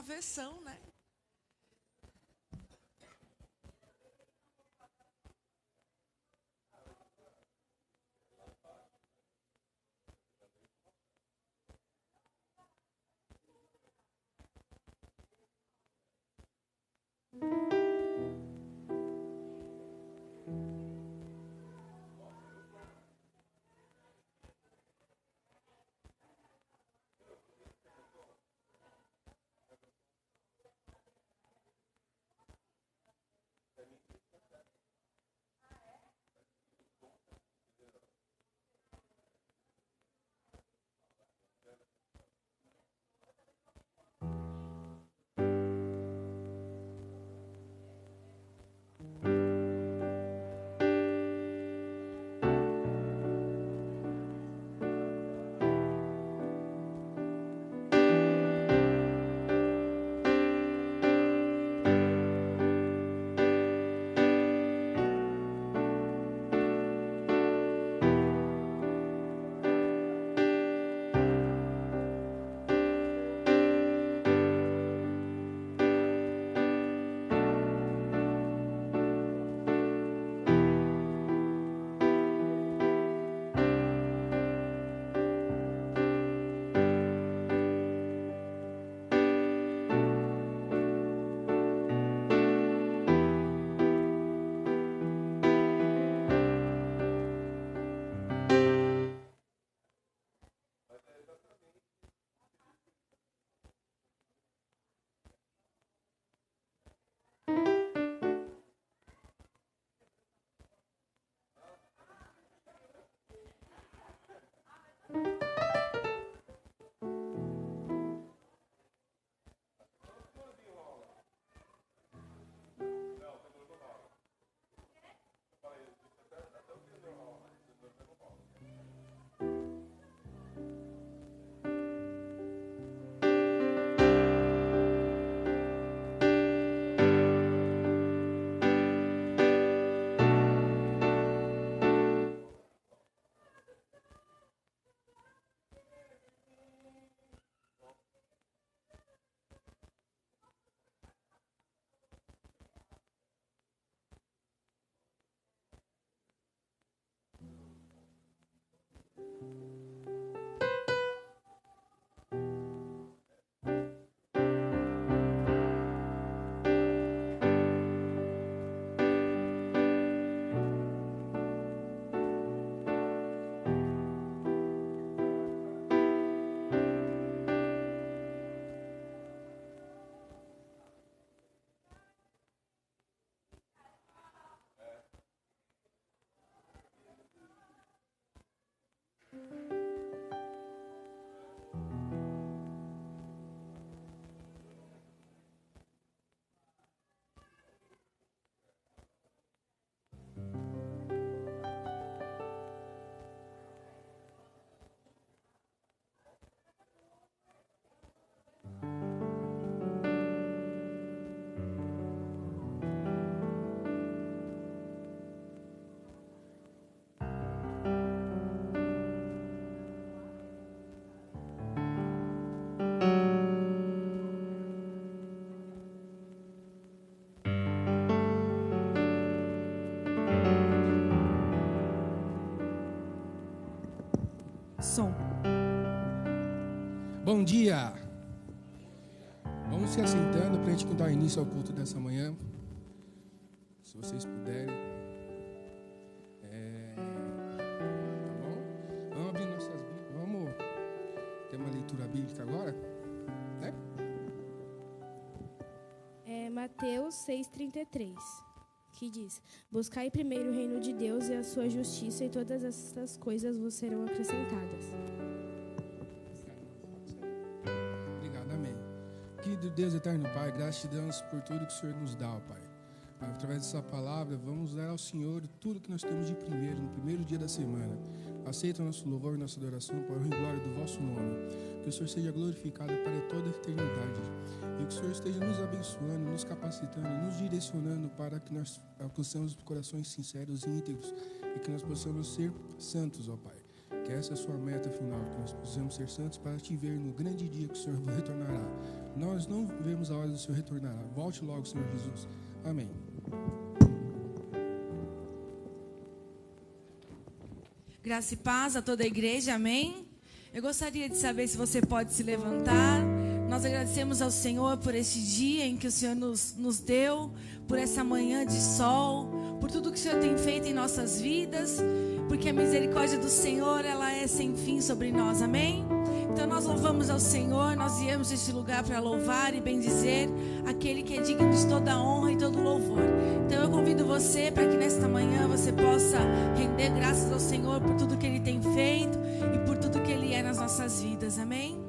versão, né? Som. Bom dia! Vamos se assentando para a gente dar início ao culto dessa manhã. Se vocês puderem. Tá bom? Vamos abrir nossas Bíblias. Vamos ter uma leitura bíblica agora? Né? Mateus 6,33, que diz: buscai primeiro o reino de Deus e a sua justiça, e todas essas coisas vos serão acrescentadas. Obrigado, amém. Querido Deus eterno Pai, graças te damos por tudo que o Senhor nos dá, ó Pai. Através dessa palavra, vamos dar ao Senhor tudo que nós temos de primeiro, no primeiro dia da semana. Aceita o nosso louvor e nossa adoração para a honra e glória do vosso nome. Que o Senhor seja glorificado para toda a eternidade. E que o Senhor esteja nos abençoando, nos capacitando, nos direcionando para que nós alcancemos corações sinceros e íntegros e que nós possamos ser santos, ó Pai. Que essa é a sua meta final, que nós possamos ser santos para te ver no grande dia que o Senhor retornará. Nós não vemos a hora do Senhor retornará. Volte logo, Senhor Jesus. Amém. Graça e paz a toda a igreja, amém? Eu gostaria de saber se você pode se levantar. Nós agradecemos ao Senhor por este dia em que o Senhor nos deu, por essa manhã de sol, por tudo que o Senhor tem feito em nossas vidas, porque a misericórdia do Senhor, ela é sem fim sobre nós, amém? Então nós louvamos ao Senhor, nós viemos a este lugar para louvar e bendizer aquele que é digno de toda honra e todo louvor. Então eu convido você para que nesta manhã você possa render graças ao Senhor por tudo que Ele tem feito e por tudo que Ele é nas nossas vidas, amém?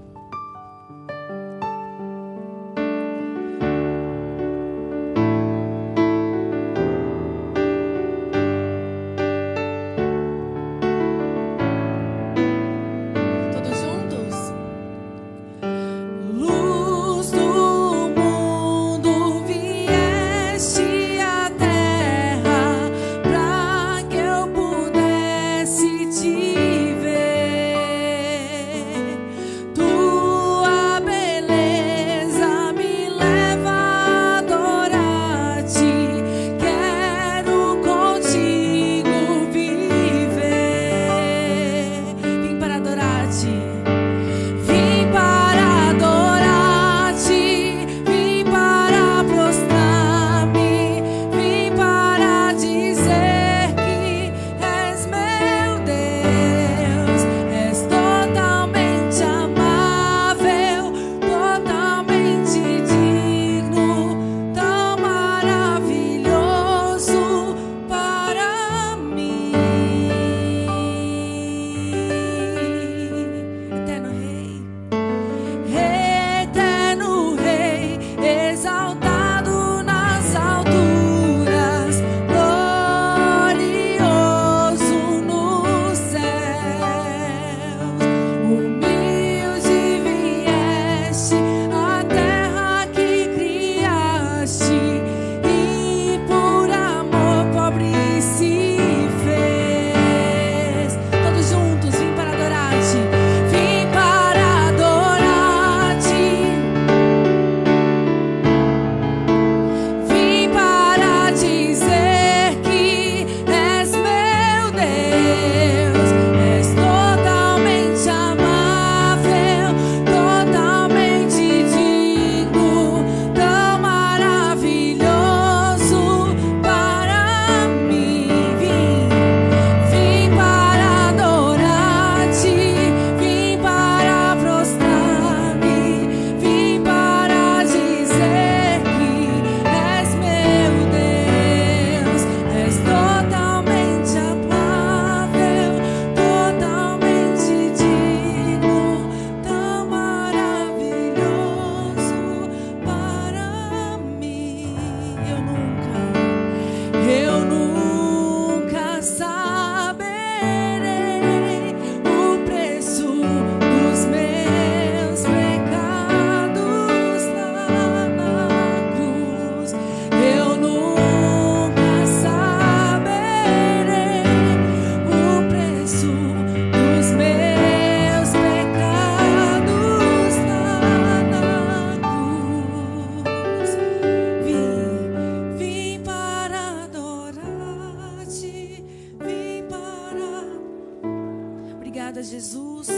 Jesus,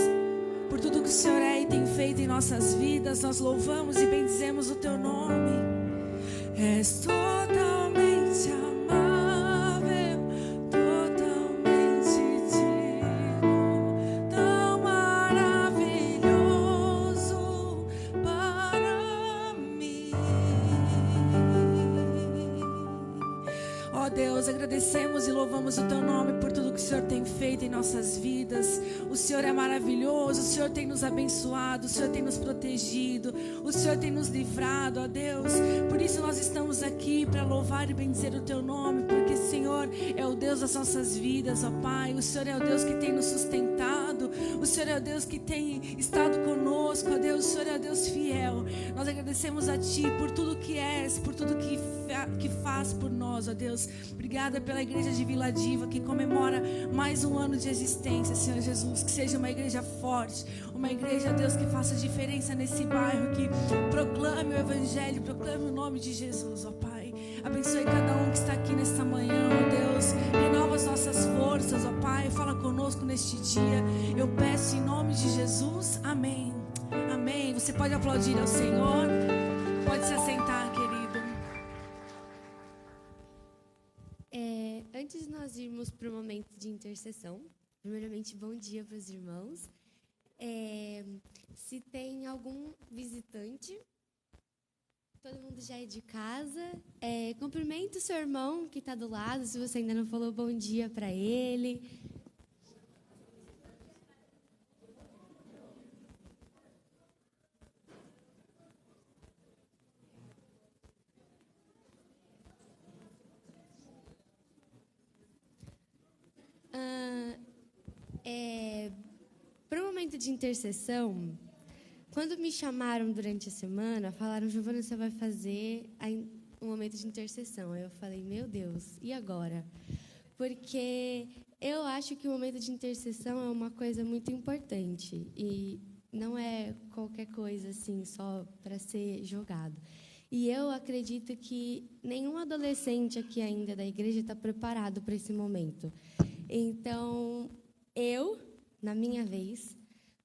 por tudo que o Senhor é e tem feito em nossas vidas. Nós louvamos e bendizemos o Teu nome. És totalmente amável, totalmente digno, tão maravilhoso para mim. Ó Deus, agradecemos e louvamos o Teu nome por tudo que o Senhor tem feito em nossas vidas. O Senhor é maravilhoso, o Senhor tem nos abençoado, o Senhor tem nos protegido, o Senhor tem nos livrado, ó Deus. Por isso nós estamos aqui para louvar e bendizer o Teu nome, porque Senhor é o Deus das nossas vidas, ó Pai. O Senhor é o Deus que tem nos sustentado. O Senhor é o Deus que tem estado conosco, ó Deus. O Senhor é o Deus fiel. Nós agradecemos a Ti por tudo que és, por tudo que faz por nós, ó Deus. Obrigada pela igreja de Vila Diva, que comemora mais um ano de existência, Senhor Jesus. Que seja uma igreja forte, uma igreja, Deus, que faça diferença nesse bairro, que proclame o Evangelho, proclame o nome de Jesus, ó Pai. Abençoe cada um que está aqui nesta manhã, ó Deus. Renova as nossas forças, ó Pai. Fala conosco neste dia. Eu peço em nome de Jesus. Amém. Amém. Você pode aplaudir ao Senhor. Pode se assentar, querido. Antes de nós irmos para o momento de intercessão, primeiramente, bom dia para os irmãos. Se tem algum visitante, todo mundo já é de casa, cumprimenta o seu irmão que está do lado, se você ainda não falou bom dia para ele. Para o momento de intercessão, quando me chamaram durante a semana, falaram: Giovana, você vai fazer um momento de intercessão. Aí eu falei: meu Deus, e agora? Porque eu acho que o momento de intercessão é uma coisa muito importante e não é qualquer coisa assim só para ser jogado. E eu acredito que nenhum adolescente aqui ainda da igreja está preparado para esse momento. Então, eu, na minha vez,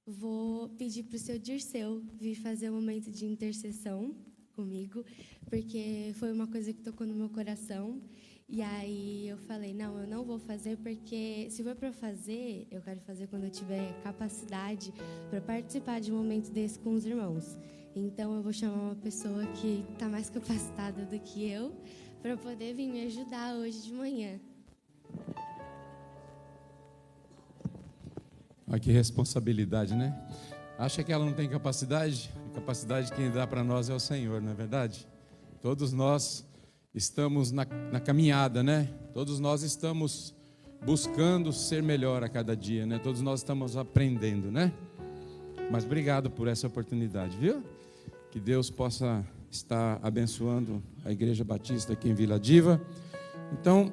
vou pedir para o seu Dirceu vir fazer um momento de intercessão comigo, porque foi uma coisa que tocou no meu coração. E aí eu falei: não, eu não vou fazer, porque se for para fazer, eu quero fazer quando eu tiver capacidade para participar de um momento desse com os irmãos. Então, eu vou chamar uma pessoa que está mais capacitada do que eu para poder vir me ajudar hoje de manhã. Olha que responsabilidade, né? Acha que ela não tem capacidade? A capacidade quem dá para nós é o Senhor, não é verdade? Todos nós estamos na caminhada, né? Todos nós estamos buscando ser melhor a cada dia, né? Todos nós estamos aprendendo, né? Mas obrigado por essa oportunidade, viu? Que Deus possa estar abençoando a Igreja Batista aqui em Vila Diva. Então,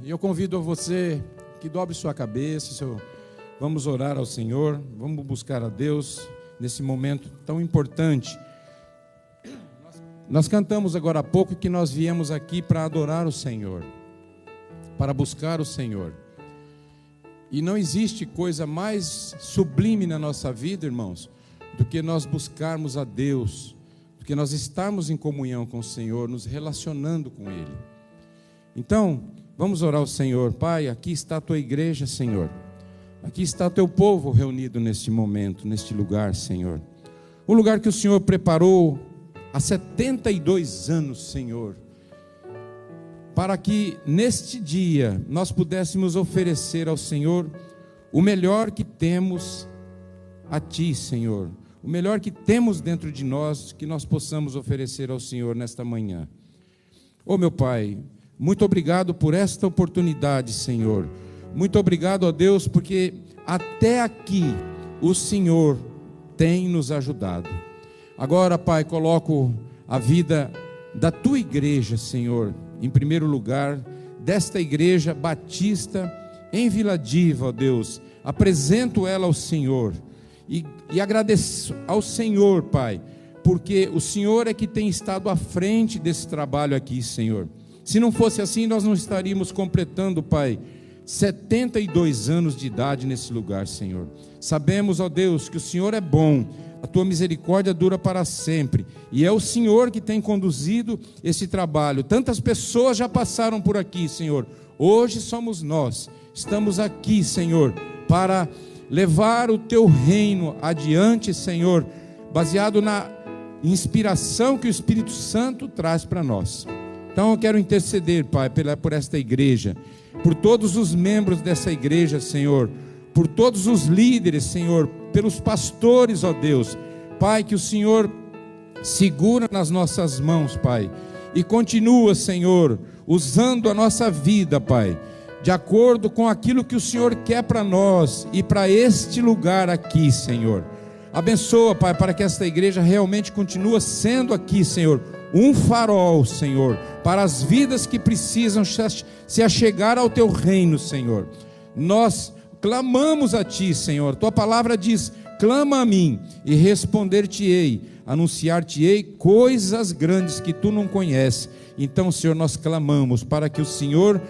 eu convido a você que dobre sua cabeça, vamos orar ao Senhor, vamos buscar a Deus nesse momento tão importante. Nós cantamos agora há pouco que nós viemos aqui para adorar o Senhor, para buscar o Senhor. E não existe coisa mais sublime na nossa vida, irmãos, do que nós buscarmos a Deus, do que nós estarmos em comunhão com o Senhor, nos relacionando com Ele. Então, vamos orar ao Senhor. Pai, aqui está a tua igreja, Senhor. Aqui está o teu povo reunido neste momento, neste lugar, Senhor. Um lugar que o Senhor preparou há 72 anos, Senhor, para que neste dia nós pudéssemos oferecer ao Senhor o melhor que temos a Ti, Senhor. O melhor que temos dentro de nós, que nós possamos oferecer ao Senhor nesta manhã. Ô meu Pai, muito obrigado por esta oportunidade, Senhor. Muito obrigado a Deus, porque até aqui o Senhor tem nos ajudado. Agora, Pai, coloco a vida da Tua igreja, Senhor, em primeiro lugar, desta igreja batista em Vila Diva, ó Deus. Apresento ela ao Senhor e agradeço ao Senhor, Pai, porque o Senhor é que tem estado à frente desse trabalho aqui, Senhor. Se não fosse assim, nós não estaríamos completando, Pai, 72 anos de idade nesse lugar, Senhor. Sabemos, ó Deus, que o Senhor é bom, a Tua misericórdia dura para sempre, e é o Senhor que tem conduzido esse trabalho. Tantas pessoas já passaram por aqui, Senhor. Hoje somos nós, estamos aqui, Senhor, para levar o Teu reino adiante, Senhor, baseado na inspiração que o Espírito Santo traz para nós. Então eu quero interceder, Pai, por esta igreja, por todos os membros dessa igreja, Senhor, por todos os líderes, Senhor, pelos pastores, ó Deus. Pai, que o Senhor segura nas nossas mãos, Pai, e continua, Senhor, usando a nossa vida, Pai, de acordo com aquilo que o Senhor quer para nós e para este lugar aqui, Senhor. Abençoa, Pai, para que esta igreja realmente continue sendo aqui, Senhor, um farol, Senhor, para as vidas que precisam se achegar ao Teu reino, Senhor. Nós clamamos a Ti, Senhor. Tua palavra diz: clama a mim e responder-te-ei, anunciar-te-ei coisas grandes que Tu não conheces. Então, Senhor, nós clamamos para que o Senhor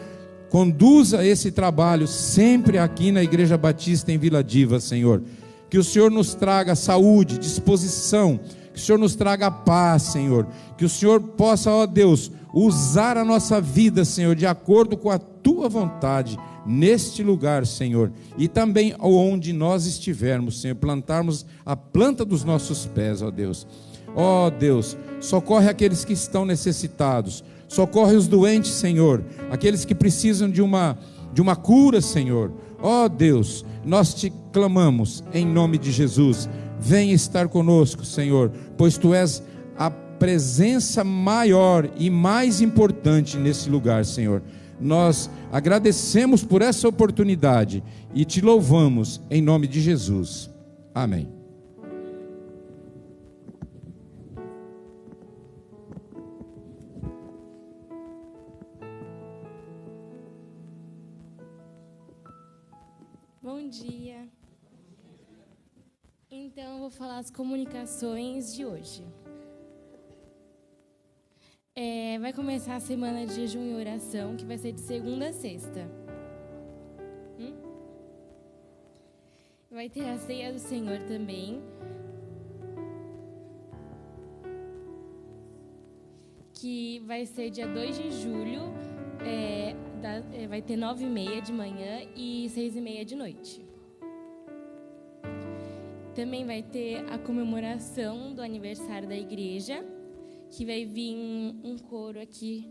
conduza esse trabalho sempre aqui na Igreja Batista em Vila Diva, Senhor. Que o Senhor nos traga saúde, disposição, que o Senhor nos traga paz, Senhor. Que o Senhor possa, ó Deus, usar a nossa vida, Senhor, de acordo com a Tua vontade, neste lugar, Senhor. E também onde nós estivermos, Senhor, plantarmos a planta dos nossos pés, ó Deus. Ó Deus, socorre aqueles que estão necessitados. Socorre os doentes, Senhor. Aqueles que precisam de uma cura, Senhor. Ó Deus, nós te clamamos em nome de Jesus. Venha estar conosco, Senhor, pois Tu és a presença maior e mais importante nesse lugar, Senhor. Nós agradecemos por essa oportunidade e Te louvamos em nome de Jesus. Amém. Bom dia. Então, eu vou falar as comunicações de hoje. Vai começar a semana de jejum e oração, que vai ser de segunda a sexta. Vai ter a ceia do Senhor também, que vai ser dia 2 de julho, vai ter 9h30 de manhã e 6h30 de noite. Também vai ter a comemoração do aniversário da igreja, que vai vir um coro aqui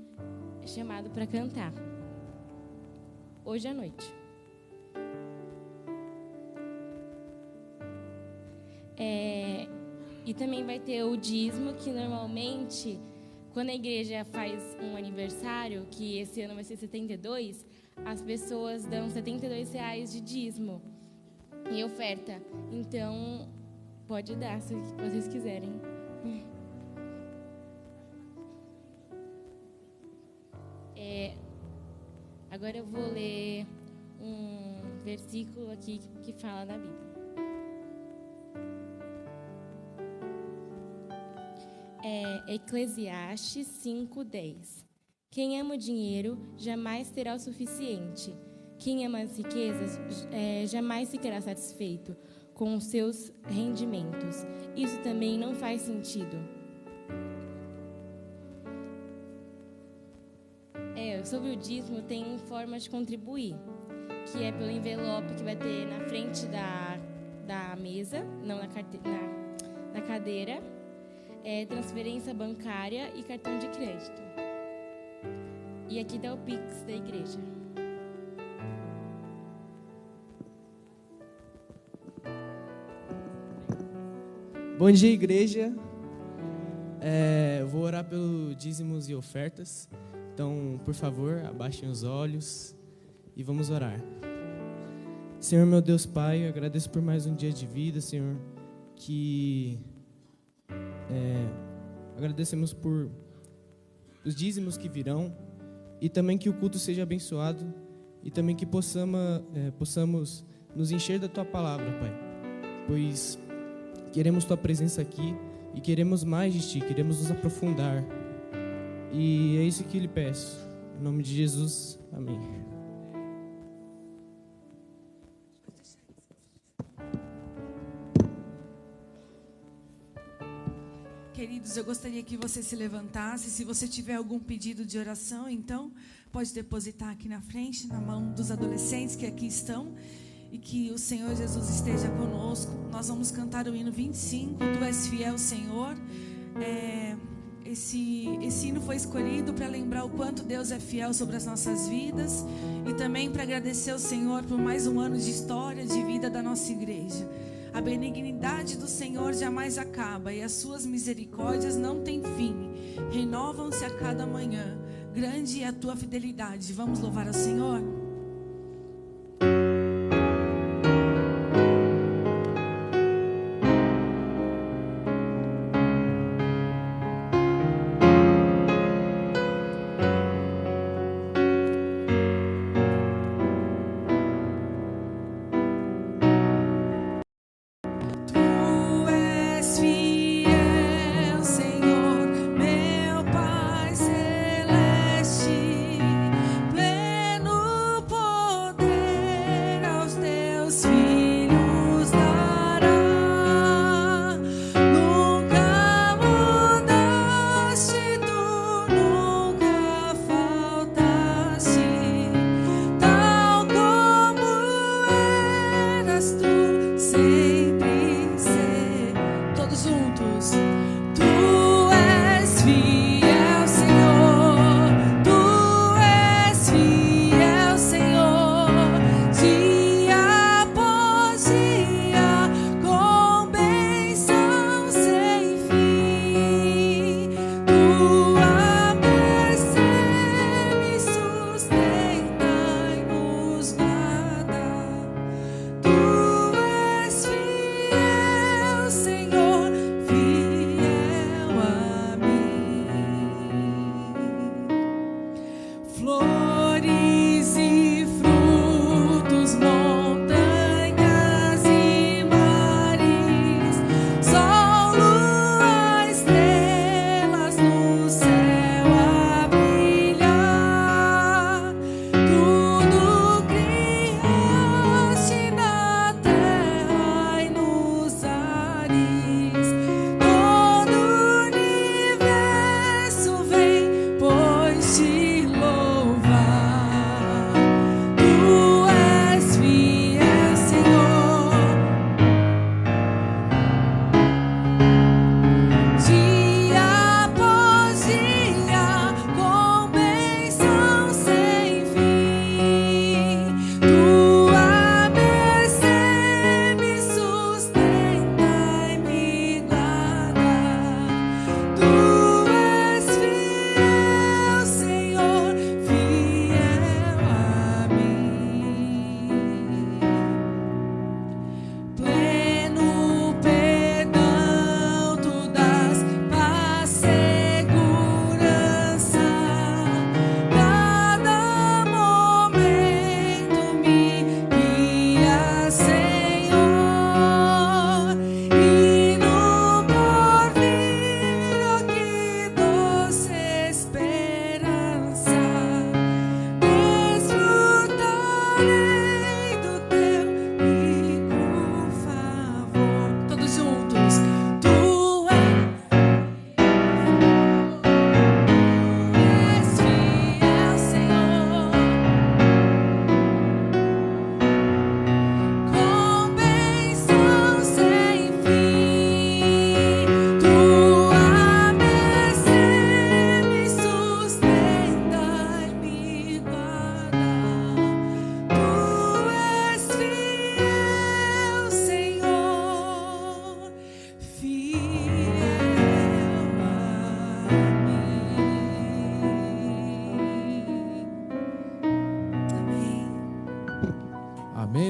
chamado para cantar, hoje à noite. E também vai ter o dízimo, que normalmente, quando a igreja faz um aniversário, que esse ano vai ser 72, as pessoas dão R$72 de dízimo em oferta. Então, pode dar, se vocês quiserem. Agora eu vou ler um versículo aqui que fala da Bíblia. Eclesiastes 5:10. Quem ama o dinheiro jamais terá o suficiente. Quem ama as riquezas jamais ficará satisfeito com os seus rendimentos. Isso também não faz sentido. Sobre o dízimo, tem forma de contribuir, que é pelo envelope que vai ter na frente da mesa, não na cadeira, transferência bancária e cartão de crédito. E aqui está o Pix da igreja. Bom dia, igreja. Eu vou orar pelos dízimos e ofertas. Então, por favor, abaixem os olhos e vamos orar. Senhor, meu Deus Pai, eu agradeço por mais um dia de vida, Senhor, agradecemos por os dízimos que virão e também que o culto seja abençoado e também que possamos nos encher da Tua palavra, Pai, pois queremos Tua presença aqui e queremos mais de Ti, queremos nos aprofundar. E é isso que lhe peço. Em nome de Jesus, amém. Queridos, eu gostaria que você se levantasse. Se você tiver algum pedido de oração, então pode depositar aqui na frente, na mão dos adolescentes que aqui estão. E que o Senhor Jesus esteja conosco. Nós vamos cantar o hino 25, Tu és fiel, Senhor. Esse hino foi escolhido para lembrar o quanto Deus é fiel sobre as nossas vidas e também para agradecer ao Senhor por mais um ano de história, de vida da nossa igreja. A benignidade do Senhor jamais acaba e as suas misericórdias não têm fim. Renovam-se a cada manhã. grande é a tua fidelidade. Vamos louvar ao Senhor?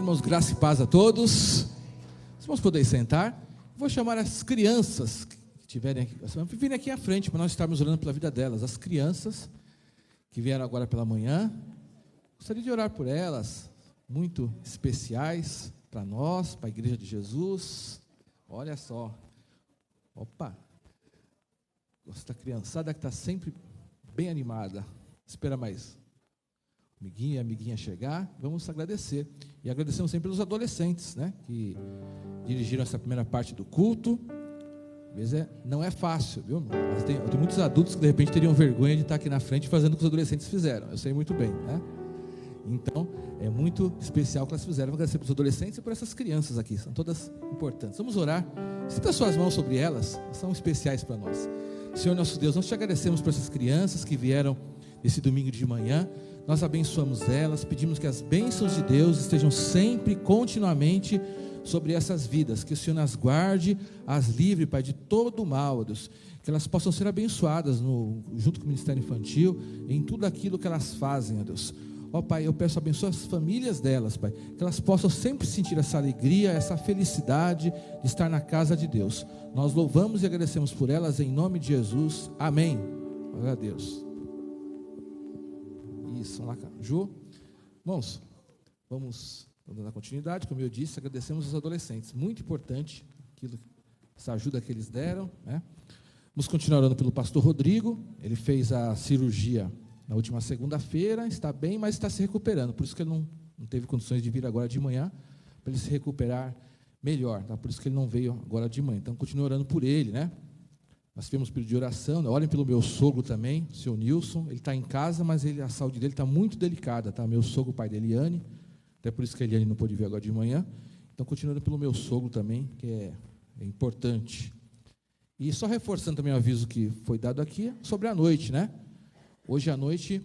Irmãos, graça e paz a todos. Vocês vão poder sentar. Vou chamar as crianças que estiverem aqui, virem aqui à frente para nós estarmos orando pela vida delas. As crianças que vieram agora pela manhã, gostaria de orar por elas, muito especiais para nós, para a Igreja de Jesus. Olha só, opa, essa criançada que está sempre bem animada. Espera mais amiguinho e amiguinha chegar, vamos agradecer. E agradecemos sempre pelos adolescentes, né, que dirigiram essa primeira parte do culto. Às vezes não é fácil, viu? Mas tem muitos adultos que de repente teriam vergonha de estar aqui na frente fazendo o que os adolescentes fizeram. Eu sei muito bem, né? Então, é muito especial o que elas fizeram. Vou agradecer pelos adolescentes e por essas crianças aqui, são todas importantes. Vamos orar. Sinta suas mãos sobre elas, são especiais para nós. Senhor nosso Deus, nós te agradecemos por essas crianças que vieram esse domingo de manhã. Nós abençoamos elas, pedimos que as bênçãos de Deus estejam sempre, continuamente sobre essas vidas, que o Senhor as guarde, as livre, Pai, de todo o mal, ó Deus, que elas possam ser abençoadas junto com o Ministério Infantil, em tudo aquilo que elas fazem, ó Deus. Ó Pai, eu peço, abençoa as famílias delas, Pai, que elas possam sempre sentir essa alegria, essa felicidade de estar na casa de Deus. Nós louvamos e agradecemos por elas, em nome de Jesus, amém. Glória a Deus. Isso, vamos lá, Ju. Irmãos, vamos dar continuidade. Como eu disse, agradecemos aos adolescentes, muito importante essa ajuda que eles deram, né? Vamos continuar orando pelo pastor Rodrigo. Ele fez a cirurgia na última segunda-feira, está bem, mas está se recuperando, por isso que ele não teve condições de vir agora de manhã, para ele se recuperar melhor, tá? Por isso que ele não veio agora de manhã. Então, continue orando por ele, né? Nós tivemos pedido de oração, né? Orem pelo meu sogro também, o seu Nilson. Ele está em casa, mas a saúde dele está muito delicada, tá? Meu sogro, o pai da Eliane, até por isso que a Eliane não pôde vir agora de manhã. Então, continue orando pelo meu sogro também, que é importante. E só reforçando também o aviso que foi dado aqui, sobre a noite, né? Hoje à noite,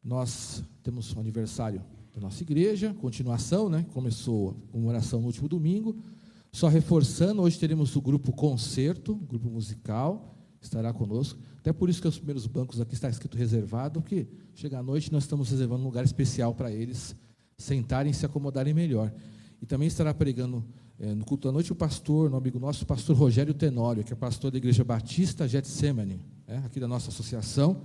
nós temos o aniversário da nossa igreja, continuação, né? Começou a comemoração no último domingo. Só reforçando, hoje teremos o grupo Concerto, grupo musical, estará conosco. Até por isso que os primeiros bancos aqui está escrito reservado, porque chega à noite nós estamos reservando um lugar especial para eles sentarem e se acomodarem melhor. E também estará pregando no culto da noite o pastor, um amigo nosso, o pastor Rogério Tenório, que é pastor da Igreja Batista Getsemane, aqui da nossa associação.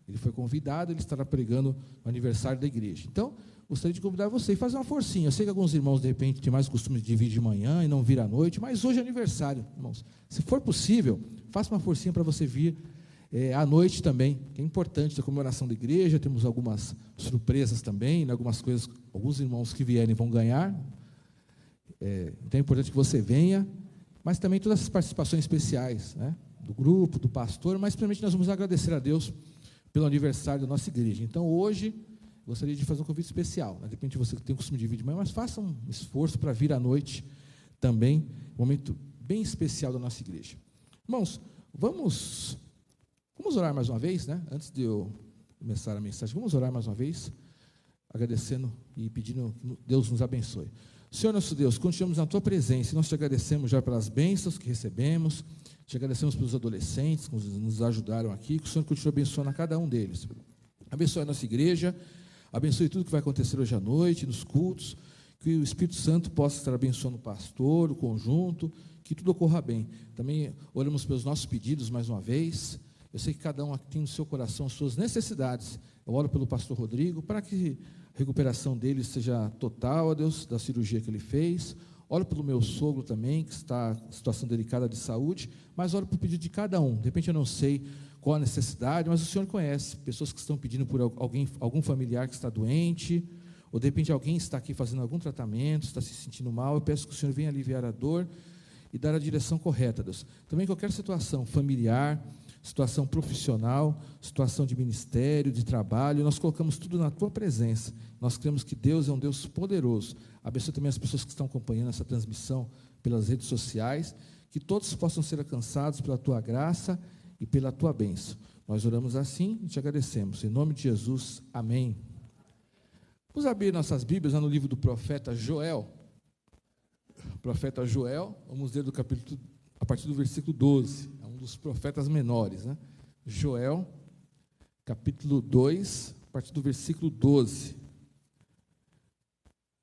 Ele foi convidado, ele estará pregando no aniversário da igreja. Então, gostaria de convidar você e fazer uma forcinha. Eu sei que alguns irmãos, de repente, têm mais costume de vir de manhã e não vir à noite, mas hoje é aniversário, irmãos. Se for possível, faça uma forcinha para você vir à noite também, que é importante, a comemoração da igreja. Temos algumas surpresas também, né, algumas coisas, alguns irmãos que vierem vão ganhar. Então é importante que você venha, mas também todas as participações especiais, né, do grupo, do pastor, mas primeiramente nós vamos agradecer a Deus pelo aniversário da nossa igreja. Então, hoje, gostaria de fazer um convite especial, né? De repente você tem o costume de vir de manhã, mas faça um esforço para vir à noite também, um momento bem especial da nossa igreja. Irmãos, vamos orar mais uma vez, né? Antes de eu começar a mensagem, vamos orar mais uma vez, agradecendo e pedindo que Deus nos abençoe. Senhor nosso Deus, continuamos na Tua presença, e nós te agradecemos já pelas bênçãos que recebemos, te agradecemos pelos adolescentes que nos ajudaram aqui, que o Senhor continue abençoando a cada um deles. Abençoe a nossa igreja, abençoe tudo que vai acontecer hoje à noite, nos cultos, que o Espírito Santo possa estar abençoando o pastor, o conjunto, que tudo ocorra bem. Também oramos pelos nossos pedidos mais uma vez. Eu sei que cada um aqui tem no seu coração as suas necessidades. Eu oro pelo pastor Rodrigo, para que a recuperação dele seja total, ó Deus, da cirurgia que ele fez. Oro pelo meu sogro também, que está em situação delicada de saúde, mas oro pelo pedido de cada um. De repente eu não sei qual a necessidade, mas o Senhor conhece pessoas que estão pedindo por algum familiar que está doente, ou de repente alguém está aqui fazendo algum tratamento, está se sentindo mal. Eu peço que o Senhor venha aliviar a dor e dar a direção correta, Deus. Também qualquer situação familiar, situação profissional, situação de ministério, de trabalho, nós colocamos tudo na Tua presença. Nós cremos que Deus é um Deus poderoso. Abençoe também as pessoas que estão acompanhando essa transmissão pelas redes sociais, que todos possam ser alcançados pela Tua graça e pela Tua bênção. Nós oramos assim e te agradecemos. Em nome de Jesus, amém. Vamos abrir nossas Bíblias no livro do profeta Joel. Profeta Joel, vamos ler do capítulo, a partir do versículo 12. É um dos profetas menores, né? Joel, capítulo 2, a partir do versículo 12.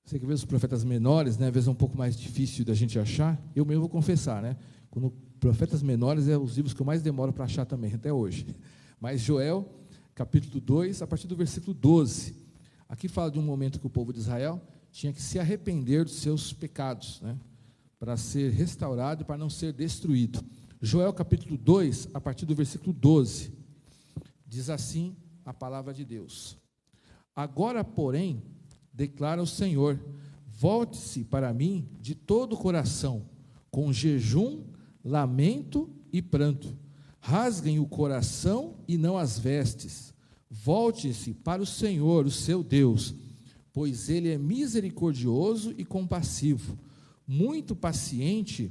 Sei que às vezes os profetas menores, né, às vezes é um pouco mais difícil da gente achar. Eu mesmo vou confessar, né? Quando profetas menores é os livros que eu mais demoro para achar também, até hoje. Mas Joel, capítulo 2, a partir do versículo 12. Aqui fala de um momento que o povo de Israel tinha que se arrepender dos seus pecados, né, para ser restaurado e para não ser destruído. Joel, capítulo 2, a partir do versículo 12. Diz assim a palavra de Deus. Agora, porém, declara o Senhor, volte-se para mim de todo o coração, com jejum, lamento e pranto. Rasguem o coração e não as vestes. Volte-se para o Senhor, o seu Deus, pois Ele é misericordioso e compassivo, muito paciente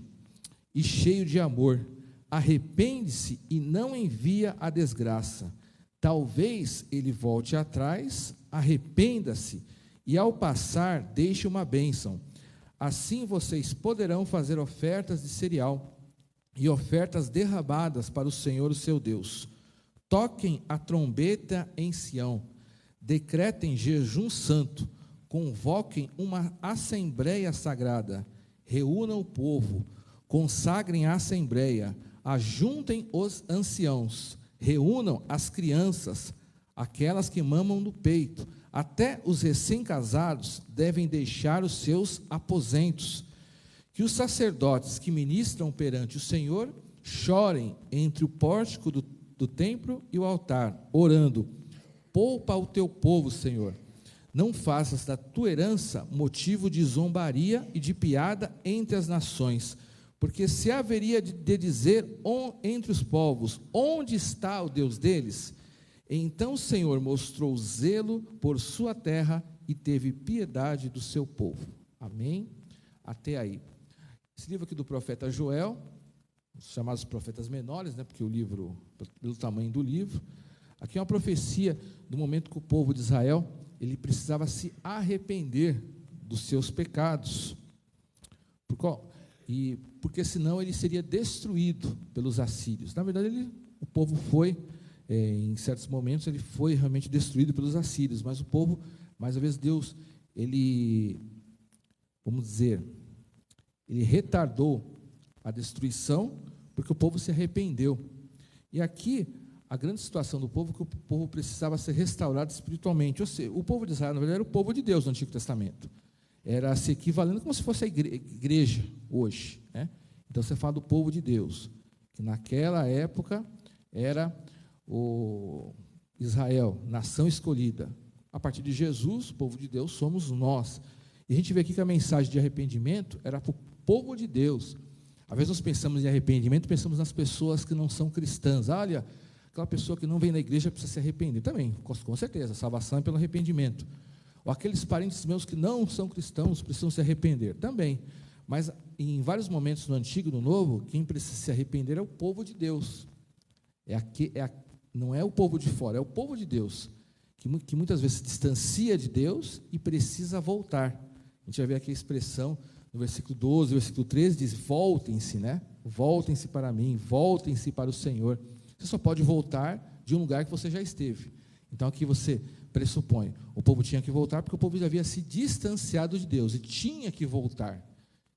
e cheio de amor. Arrepende-se e não envia a desgraça. Talvez Ele volte atrás, arrependa-se, e ao passar deixe uma bênção. Assim vocês poderão fazer ofertas de cereal e ofertas derramadas para o Senhor, o seu Deus. Toquem a trombeta em Sião, decretem jejum santo, convoquem uma assembleia sagrada, reúnam o povo, consagrem a assembleia, ajuntem os anciãos, reúnam as crianças, aquelas que mamam no peito, até os recém-casados devem deixar os seus aposentos. Que os sacerdotes que ministram perante o Senhor chorem entre o pórtico do templo e o altar, orando: poupa o teu povo, Senhor. Não faças da tua herança motivo de zombaria e de piada entre as nações, porque se haveria de dizer entre os povos: onde está o Deus deles? Então o Senhor mostrou zelo por sua terra e teve piedade do seu povo. Amém? Até aí. Esse livro aqui do profeta Joel, os chamados profetas menores, né, porque o livro, pelo tamanho do livro, aqui é uma profecia do momento que o povo de Israel, ele precisava se arrepender dos seus pecados. Porque senão ele seria destruído pelos assírios. Na verdade, o povo foi, em certos momentos, ele foi realmente destruído pelos assírios, mas o povo, mais uma vez, Deus, ele, vamos dizer, ele retardou a destruição, porque o povo se arrependeu. E aqui, a grande situação do povo é que o povo precisava ser restaurado espiritualmente. Ou seja, o povo de Israel, na verdade, era o povo de Deus no Antigo Testamento. Era se equivalendo como se fosse a igreja hoje, né? Então, você fala do povo de Deus, que naquela época era o Israel, nação escolhida. A partir de Jesus, o povo de Deus somos nós. E a gente vê aqui que a mensagem de arrependimento era para o povo de Deus. Às vezes nós pensamos em arrependimento, pensamos nas pessoas que não são cristãs. Olha, aquela pessoa que não vem na igreja precisa se arrepender. Também, com certeza, a salvação é pelo arrependimento. Ou aqueles parentes meus que não são cristãos precisam se arrepender. Também. Mas em vários momentos no Antigo e no Novo, quem precisa se arrepender é o povo de Deus. Não é o povo de fora, é o povo de Deus, que muitas vezes se distancia de Deus e precisa voltar. A gente vai ver aqui a expressão no versículo 12, versículo 13, diz: voltem-se, né? Voltem-se para mim, voltem-se para o Senhor. Você só pode voltar de um lugar que você já esteve. Então aqui você pressupõe, o povo tinha que voltar porque o povo já havia se distanciado de Deus e tinha que voltar.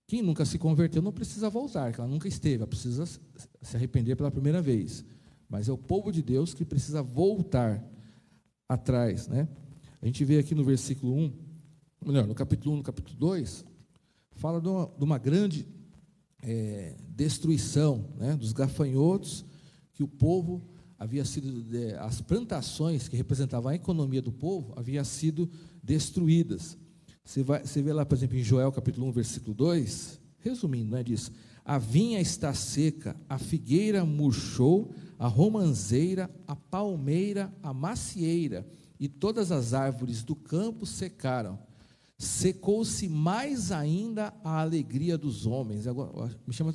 Quem nunca se converteu não precisa voltar, que ela nunca esteve, ela precisa se arrepender pela primeira vez. Mas é o povo de Deus que precisa voltar atrás, né? A gente vê aqui no versículo 1, melhor, no capítulo 1, no capítulo 2, fala de uma grande destruição, né, dos gafanhotos, que o povo havia sido, as plantações que representavam a economia do povo, haviam sido destruídas. Você vê lá, por exemplo, em Joel, capítulo 1, versículo 2, resumindo, né, diz: a vinha está seca, a figueira murchou, a romanceira, a palmeira, a macieira, e todas as árvores do campo secaram. Secou-se mais ainda a alegria dos homens. Agora, me chama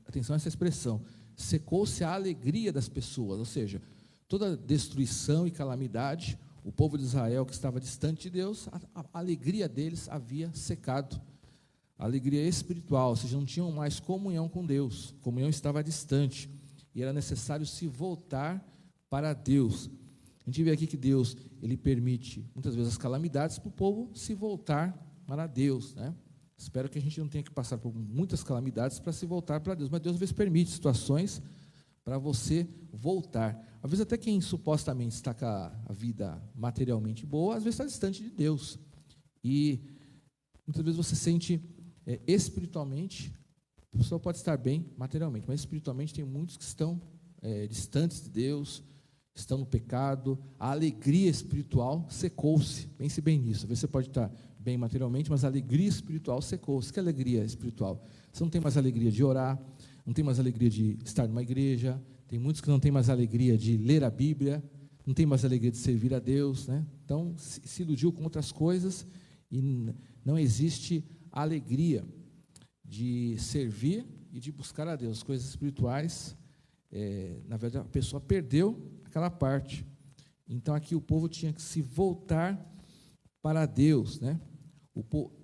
atenção essa expressão. Secou-se a alegria das pessoas, ou seja, toda destruição e calamidade, o povo de Israel que estava distante de Deus, a alegria deles havia secado. A alegria espiritual, ou seja, não tinham mais comunhão com Deus, a comunhão estava distante, e era necessário se voltar para Deus. A gente vê aqui que Deus, ele permite, muitas vezes, as calamidades para o povo se voltar para Deus, né? Espero que a gente não tenha que passar por muitas calamidades para se voltar para Deus, mas Deus, às vezes, permite situações para você voltar. Às vezes, até quem supostamente está com a vida materialmente boa, às vezes está distante de Deus. E, muitas vezes, você sente espiritualmente, a pessoa pode estar bem materialmente, mas espiritualmente tem muitos que estão distantes de Deus, estão no pecado, a alegria espiritual secou-se. Pense bem nisso. Às vezes você pode estar bem materialmente, mas a alegria espiritual secou-se. Que alegria espiritual? Você não tem mais alegria de orar, não tem mais alegria de estar numa igreja, tem muitos que não têm mais alegria de ler a Bíblia, não tem mais alegria de servir a Deus, né? Então, se iludiu com outras coisas e não existe alegria de servir e de buscar a Deus. Coisas espirituais, na verdade, a pessoa perdeu aquela parte. Então, aqui o povo tinha que se voltar para Deus, né?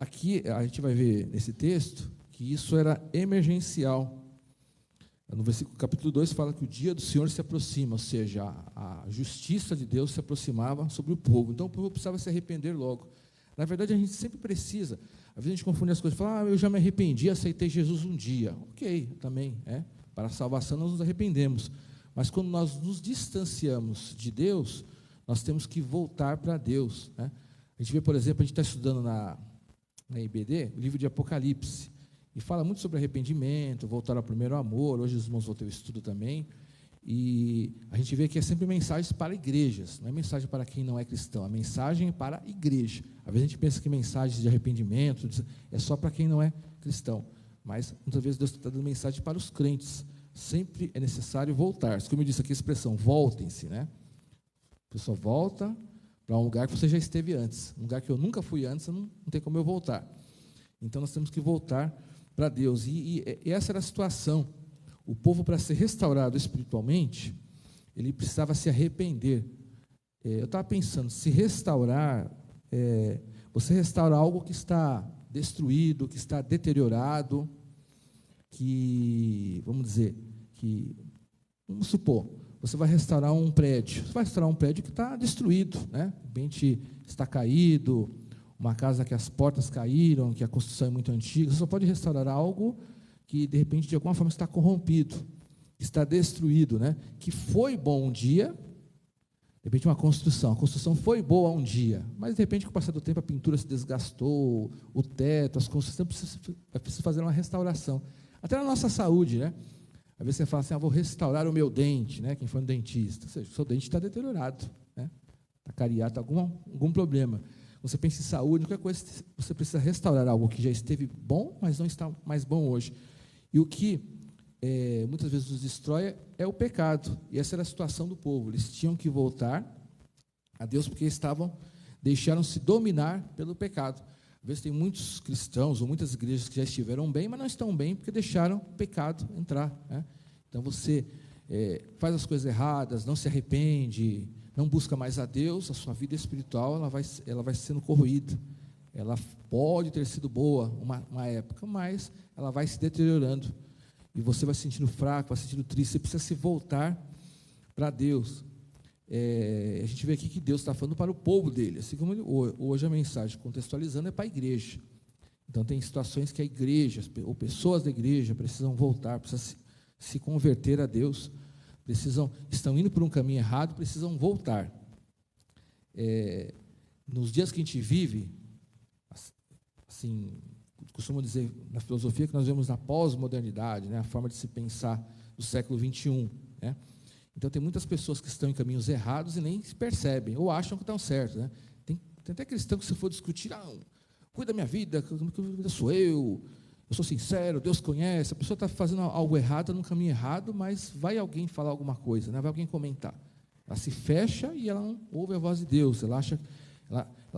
Aqui a gente vai ver nesse texto que isso era emergencial. No versículo capítulo 2 fala que o dia do Senhor se aproxima, ou seja, a justiça de Deus se aproximava sobre o povo. Então o povo precisava se arrepender logo. Na verdade, a gente sempre precisa. Às vezes a gente confunde as coisas, fala, eu já me arrependi, aceitei Jesus um dia. Ok, também, para a salvação nós nos arrependemos. Mas quando nós nos distanciamos de Deus, nós temos que voltar para Deus. A gente vê, por exemplo, a gente está estudando na IBD, o livro de Apocalipse, e fala muito sobre arrependimento, voltar ao primeiro amor. Hoje os irmãos vão ter o estudo também. E a gente vê que é sempre mensagens para igrejas, não é mensagem para quem não é cristão, a mensagem é para a igreja. Às vezes a gente pensa que mensagens de arrependimento é só para quem não é cristão, mas muitas vezes Deus está dando mensagem para os crentes. Sempre é necessário voltar. Como eu disse aqui, a expressão voltem-se, A pessoa volta para um lugar que você já esteve antes, um lugar que eu nunca fui antes, não tem como eu voltar. Então nós temos que voltar para Deus, e essa era a situação. O povo, para ser restaurado espiritualmente, ele precisava se arrepender. Eu estava pensando, se restaurar, você restaura algo que está destruído, que está deteriorado, vamos supor, você vai restaurar um prédio. Você vai restaurar um prédio que está destruído, De repente está caído, uma casa que as portas caíram, que a construção é muito antiga. Você só pode restaurar algo que, de repente, de alguma forma está corrompido, está destruído, que foi bom um dia, de repente a construção foi boa um dia, mas, de repente, com o passar do tempo, a pintura se desgastou, o teto, as construções, é preciso fazer uma restauração. Até na nossa saúde, Às vezes você fala assim, vou restaurar o meu dente, quem foi no dentista, ou seja, o seu dente está deteriorado, está cariado, está algum problema. Você pensa em saúde, qualquer coisa, você precisa restaurar algo que já esteve bom, mas não está mais bom hoje. E o que muitas vezes nos destrói é o pecado. E essa era a situação do povo. Eles tinham que voltar a Deus porque deixaram-se dominar pelo pecado. Às vezes tem muitos cristãos ou muitas igrejas que já estiveram bem, mas não estão bem porque deixaram o pecado entrar. Então você faz as coisas erradas, não se arrepende, não busca mais a Deus, a sua vida espiritual ela vai sendo corroída. Ela pode ter sido boa uma época, mas ela vai se deteriorando. E você vai se sentindo fraco, vai se sentindo triste. Você precisa se voltar para Deus. A gente vê aqui que Deus está falando para o povo dele. Assim como hoje a mensagem, contextualizando, é para a igreja. Então tem situações que a igreja, ou pessoas da igreja, precisam voltar, precisam se converter a Deus. Estão indo por um caminho errado, precisam voltar. Nos dias que a gente vive, assim, costumo dizer na filosofia que nós vemos na pós-modernidade, a forma de se pensar do século XXI. Então, tem muitas pessoas que estão em caminhos errados e nem se percebem, ou acham que estão certos. Tem até cristão que, se for discutir, cuida da minha vida, sou eu sou sincero, Deus conhece. A pessoa está fazendo algo errado, num caminho errado, mas vai alguém falar alguma coisa, vai alguém comentar. Ela se fecha e ela não ouve a voz de Deus. Ela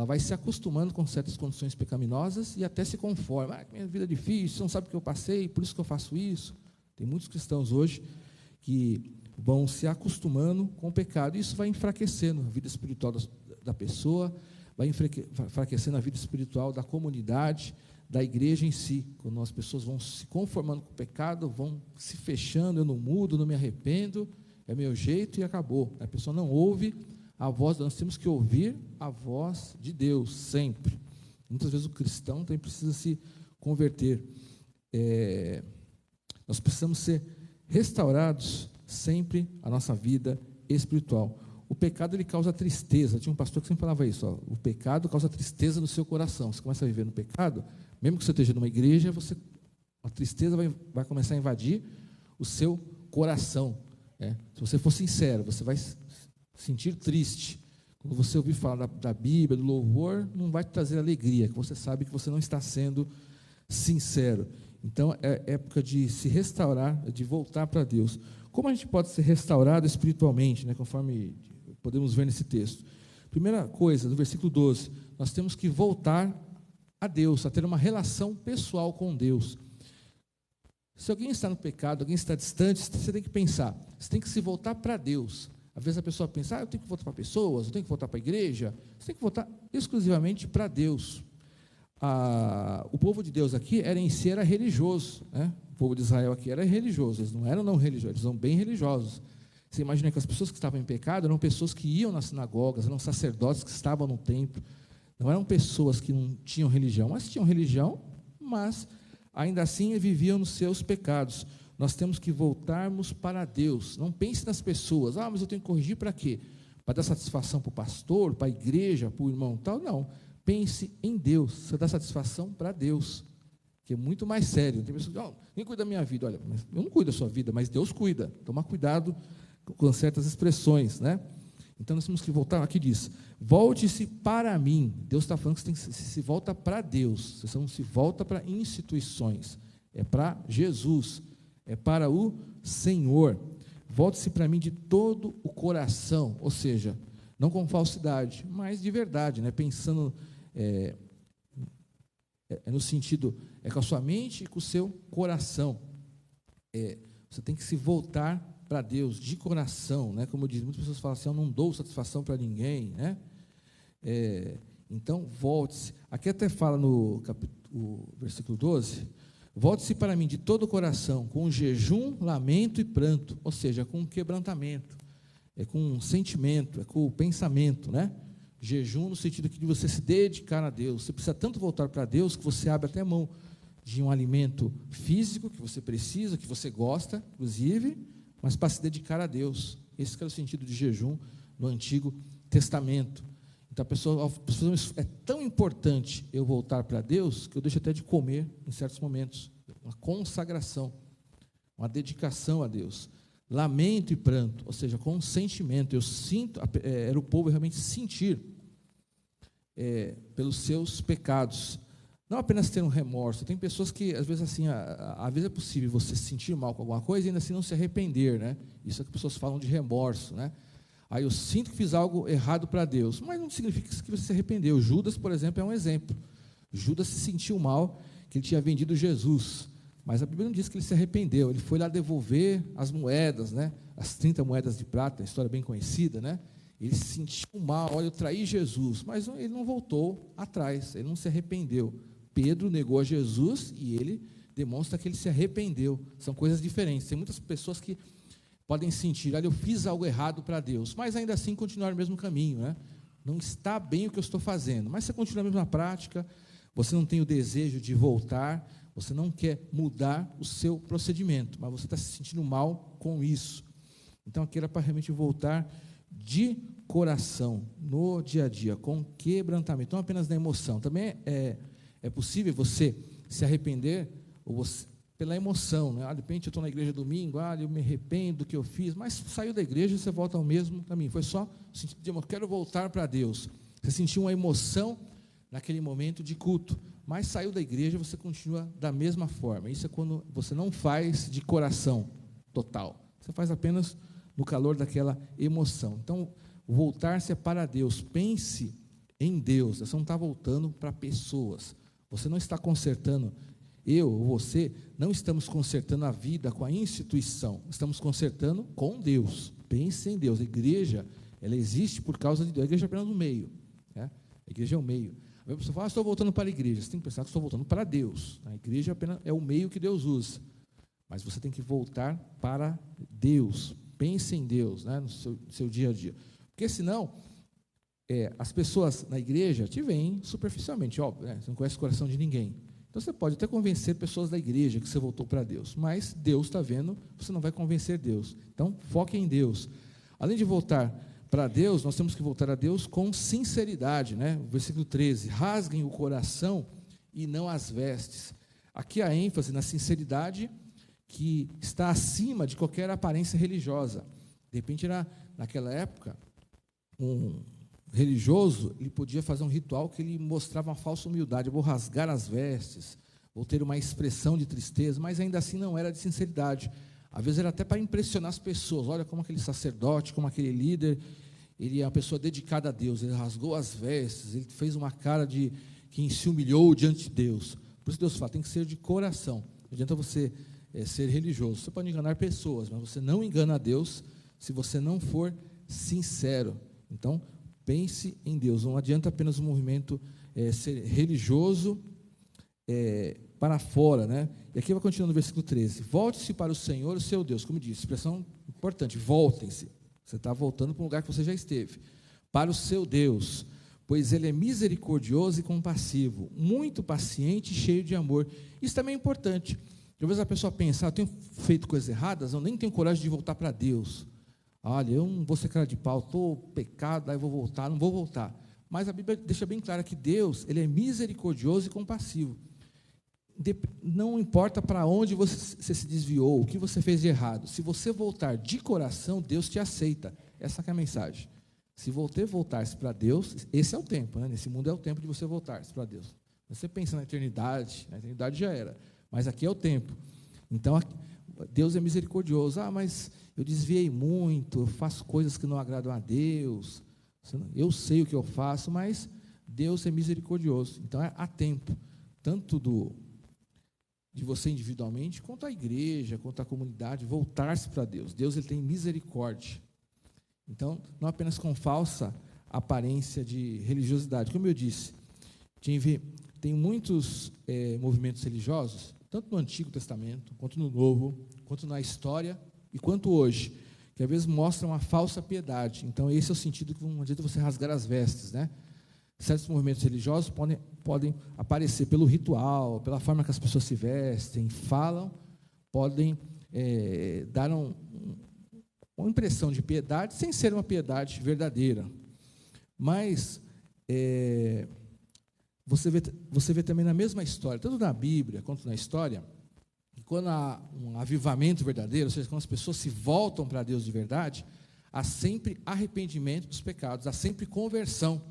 vai se acostumando com certas condições pecaminosas e até se conforma. Minha vida é difícil, você não sabe o que eu passei, por isso que eu faço isso. Tem muitos cristãos hoje que vão se acostumando com o pecado, e isso vai enfraquecendo a vida espiritual da pessoa, vai enfraquecendo a vida espiritual da comunidade, da igreja em si. Quando as pessoas vão se conformando com o pecado, vão se fechando, eu não mudo, não me arrependo, é meu jeito e acabou. A pessoa não ouve a voz, nós temos que ouvir a voz de Deus, sempre. Muitas vezes o cristão também precisa se converter. Nós precisamos ser restaurados sempre a nossa vida espiritual. O pecado, ele causa tristeza. Tinha um pastor que sempre falava isso, o pecado causa tristeza no seu coração. Você começa a viver no pecado, mesmo que você esteja numa igreja, a tristeza vai começar a invadir o seu coração. Se você for sincero, você vai sentir triste. Quando você ouvir falar da Bíblia, do louvor, não vai te trazer alegria, que você sabe que você não está sendo sincero. Então, é época de se restaurar, de voltar para Deus. Como a gente pode ser restaurado espiritualmente, conforme podemos ver nesse texto? Primeira coisa, no versículo 12, nós temos que voltar a Deus, a ter uma relação pessoal com Deus. Se alguém está no pecado, alguém está distante, você tem que pensar, você tem que se voltar para Deus. Às vezes a pessoa pensa, eu tenho que voltar para pessoas, eu tenho que voltar para a igreja. Você tem que voltar exclusivamente para Deus. o povo de Deus aqui em si era religioso, né? O povo de Israel aqui era religioso, eles não eram não religiosos, eles eram bem religiosos. Você imagina que as pessoas que estavam em pecado eram pessoas que iam nas sinagogas, eram sacerdotes que estavam no templo, não eram pessoas que não tinham religião, mas ainda assim viviam nos seus pecados. Nós temos que voltarmos para Deus. Não pense nas pessoas. Mas eu tenho que corrigir para quê? Para dar satisfação para o pastor, para a igreja, para o irmão tal? Não. Pense em Deus. Você dá satisfação para Deus, que é muito mais sério. Tem pessoas que dizem, quem cuida da minha vida? Olha, eu não cuido da sua vida, mas Deus cuida. Toma cuidado com certas expressões, né? Então nós temos que voltar, aqui diz, volte-se para mim. Deus está falando que você tem que se volta para Deus, você não se volta para instituições, é para Jesus, é para o Senhor. Volte-se para mim de todo o coração, ou seja, não com falsidade, mas de verdade, né? Pensando no sentido, com a sua mente e com o seu coração. Você tem que se voltar para Deus de coração, né? Como eu disse, muitas pessoas falam assim, eu não dou satisfação para ninguém, né? Então, volte-se. Aqui até fala no versículo 12, volte-se para mim de todo o coração, com jejum, lamento e pranto, ou seja, com quebrantamento, com sentimento, com o pensamento, né? Jejum no sentido de você se dedicar a Deus. Você precisa tanto voltar para Deus que você abre até mão de um alimento físico que você precisa, que você gosta, inclusive, mas para se dedicar a Deus. Esse que era o sentido de jejum no Antigo Testamento. Então, a pessoa é tão importante eu voltar para Deus, que eu deixo até de comer em certos momentos. Uma consagração, uma dedicação a Deus. Lamento e pranto, ou seja, com sentimento. Eu sinto, era o povo realmente sentir pelos seus pecados. Não apenas ter um remorso. Tem pessoas que, às vezes, assim, às vezes é possível você se sentir mal com alguma coisa e ainda assim não se arrepender, né? Isso é que as pessoas falam de remorso, né? Aí eu sinto que fiz algo errado para Deus, mas não significa que você se arrependeu. Judas, por exemplo, é um exemplo. Judas se sentiu mal, que ele tinha vendido Jesus, mas a Bíblia não diz que ele se arrependeu. Ele foi lá devolver as moedas, né? As 30 moedas de prata, a história bem conhecida, né? Ele se sentiu mal, olha, eu traí Jesus, mas ele não voltou atrás, ele não se arrependeu. Pedro negou a Jesus e ele demonstra que ele se arrependeu. São coisas diferentes. Tem muitas pessoas que podem sentir, olha, eu fiz algo errado para Deus, mas ainda assim continuar no mesmo caminho, né? Não está bem o que eu estou fazendo, mas você continua na mesma prática, você não tem o desejo de voltar, você não quer mudar o seu procedimento, mas você está se sentindo mal com isso. Então, aqui era para realmente voltar de coração, no dia a dia, com quebrantamento, não apenas na emoção. Também é possível você se arrepender pela emoção, né? De repente eu estou na igreja domingo, eu me arrependo do que eu fiz, mas saiu da igreja e você volta ao mesmo caminho. Foi só o sentido de eu quero voltar para Deus. Você sentiu uma emoção naquele momento de culto, mas saiu da igreja e você continua da mesma forma. Isso é quando você não faz de coração total. Você faz apenas no calor daquela emoção. Então, voltar-se é para Deus. Pense em Deus. Você não está voltando para pessoas. Você não está consertando, eu ou você, não estamos consertando a vida com a instituição, estamos consertando com Deus. Pense em Deus. A igreja, ela existe por causa de Deus. A igreja é apenas um meio, né? A igreja é o meio. Aí você fala, estou voltando para a igreja. Você tem que pensar que estou voltando para Deus. A igreja apenas é o meio que Deus usa. Mas você tem que voltar para Deus. Pense em Deus, né, no seu dia a dia. Porque senão, as pessoas na igreja te veem superficialmente, óbvio, né? Você não conhece o coração de ninguém. Então você pode até convencer pessoas da igreja que você voltou para Deus, mas Deus está vendo, você não vai convencer Deus. Então, foque em Deus. Além de voltar para Deus, nós temos que voltar a Deus com sinceridade, né? O versículo 13, rasguem o coração e não as vestes. Aqui a ênfase na sinceridade que está acima de qualquer aparência religiosa. De repente, naquela época, um religioso, ele podia fazer um ritual que ele mostrava uma falsa humildade. Eu vou rasgar as vestes, vou ter uma expressão de tristeza, mas ainda assim não era de sinceridade. Às vezes era até para impressionar as pessoas. Olha como aquele sacerdote, como aquele líder, ele é uma pessoa dedicada a Deus. Ele rasgou as vestes, ele fez uma cara de quem se humilhou diante de Deus. Por isso Deus fala, tem que ser de coração. Não adianta você ser religioso. Você pode enganar pessoas, mas você não engana a Deus se você não for sincero. Então, pense em Deus. Não adianta apenas um movimento ser religioso para fora, né? E aqui vai continuar no versículo 13. Volte-se para o Senhor, o seu Deus. Como disse, expressão importante, voltem-se. Você está voltando para um lugar que você já esteve. Para o seu Deus, pois Ele é misericordioso e compassivo, muito paciente e cheio de amor. Isso também é importante. Às vezes a pessoa pensa, eu tenho feito coisas erradas, eu nem tenho coragem de voltar para Deus. Olha, eu não vou ser cara de pau, estou pecado, aí eu vou voltar, não vou voltar. Mas a Bíblia deixa bem claro que Deus, Ele é misericordioso e compassivo. Não importa para onde você se desviou, o que você fez de errado, se você voltar de coração, Deus te aceita. Essa que é a mensagem. Se você voltar-se para Deus, esse é o tempo, né? Nesse mundo é o tempo de você voltar-se para Deus. Você pensa na eternidade já era, mas aqui é o tempo. Então, Deus é misericordioso. Mas eu desviei muito, eu faço coisas que não agradam a Deus, eu sei o que eu faço, mas Deus é misericordioso. Então, há tempo, tanto de você individualmente, quanto a igreja, quanto a comunidade, voltar-se para Deus. Deus, Ele tem misericórdia. Então, não apenas com falsa aparência de religiosidade. Como eu disse, tem muitos movimentos religiosos, tanto no Antigo Testamento, quanto no Novo, quanto na história e quanto hoje, que às vezes mostram uma falsa piedade. Então, esse é o sentido que não adianta você rasgar as vestes, né? Certos movimentos religiosos podem aparecer pelo ritual, pela forma que as pessoas se vestem, falam, podem dar uma impressão de piedade, sem ser uma piedade verdadeira. Mas você vê também na mesma história, tanto na Bíblia quanto na história, que quando há um avivamento verdadeiro, ou seja, quando as pessoas se voltam para Deus de verdade, há sempre arrependimento dos pecados, há sempre conversão.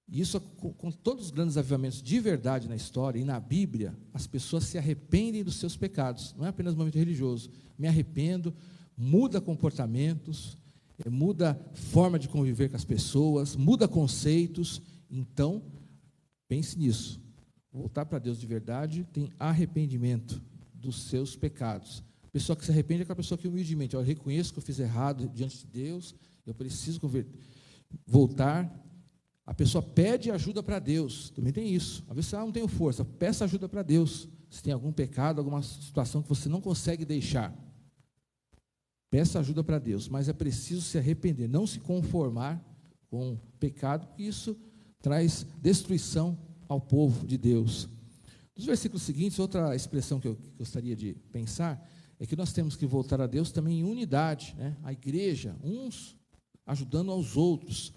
E isso, com todos os grandes avivamentos de verdade na história e na Bíblia, as pessoas se arrependem dos seus pecados. Não é apenas um momento religioso. Me arrependo, muda comportamentos, muda forma de conviver com as pessoas, muda conceitos. Então, pense nisso. Voltar para Deus de verdade tem arrependimento dos seus pecados. A pessoa que se arrepende é aquela pessoa que humildemente, eu reconheço que eu fiz errado diante de Deus, eu preciso voltar. A pessoa pede ajuda para Deus, também tem isso. Às vezes você não tenho força, peça ajuda para Deus. Se tem algum pecado, alguma situação que você não consegue deixar, peça ajuda para Deus, mas é preciso se arrepender, não se conformar com o pecado, isso traz destruição ao povo de Deus. Nos versículos seguintes, outra expressão que eu gostaria de pensar é que nós temos que voltar a Deus também em unidade, né? A igreja, uns ajudando aos outros.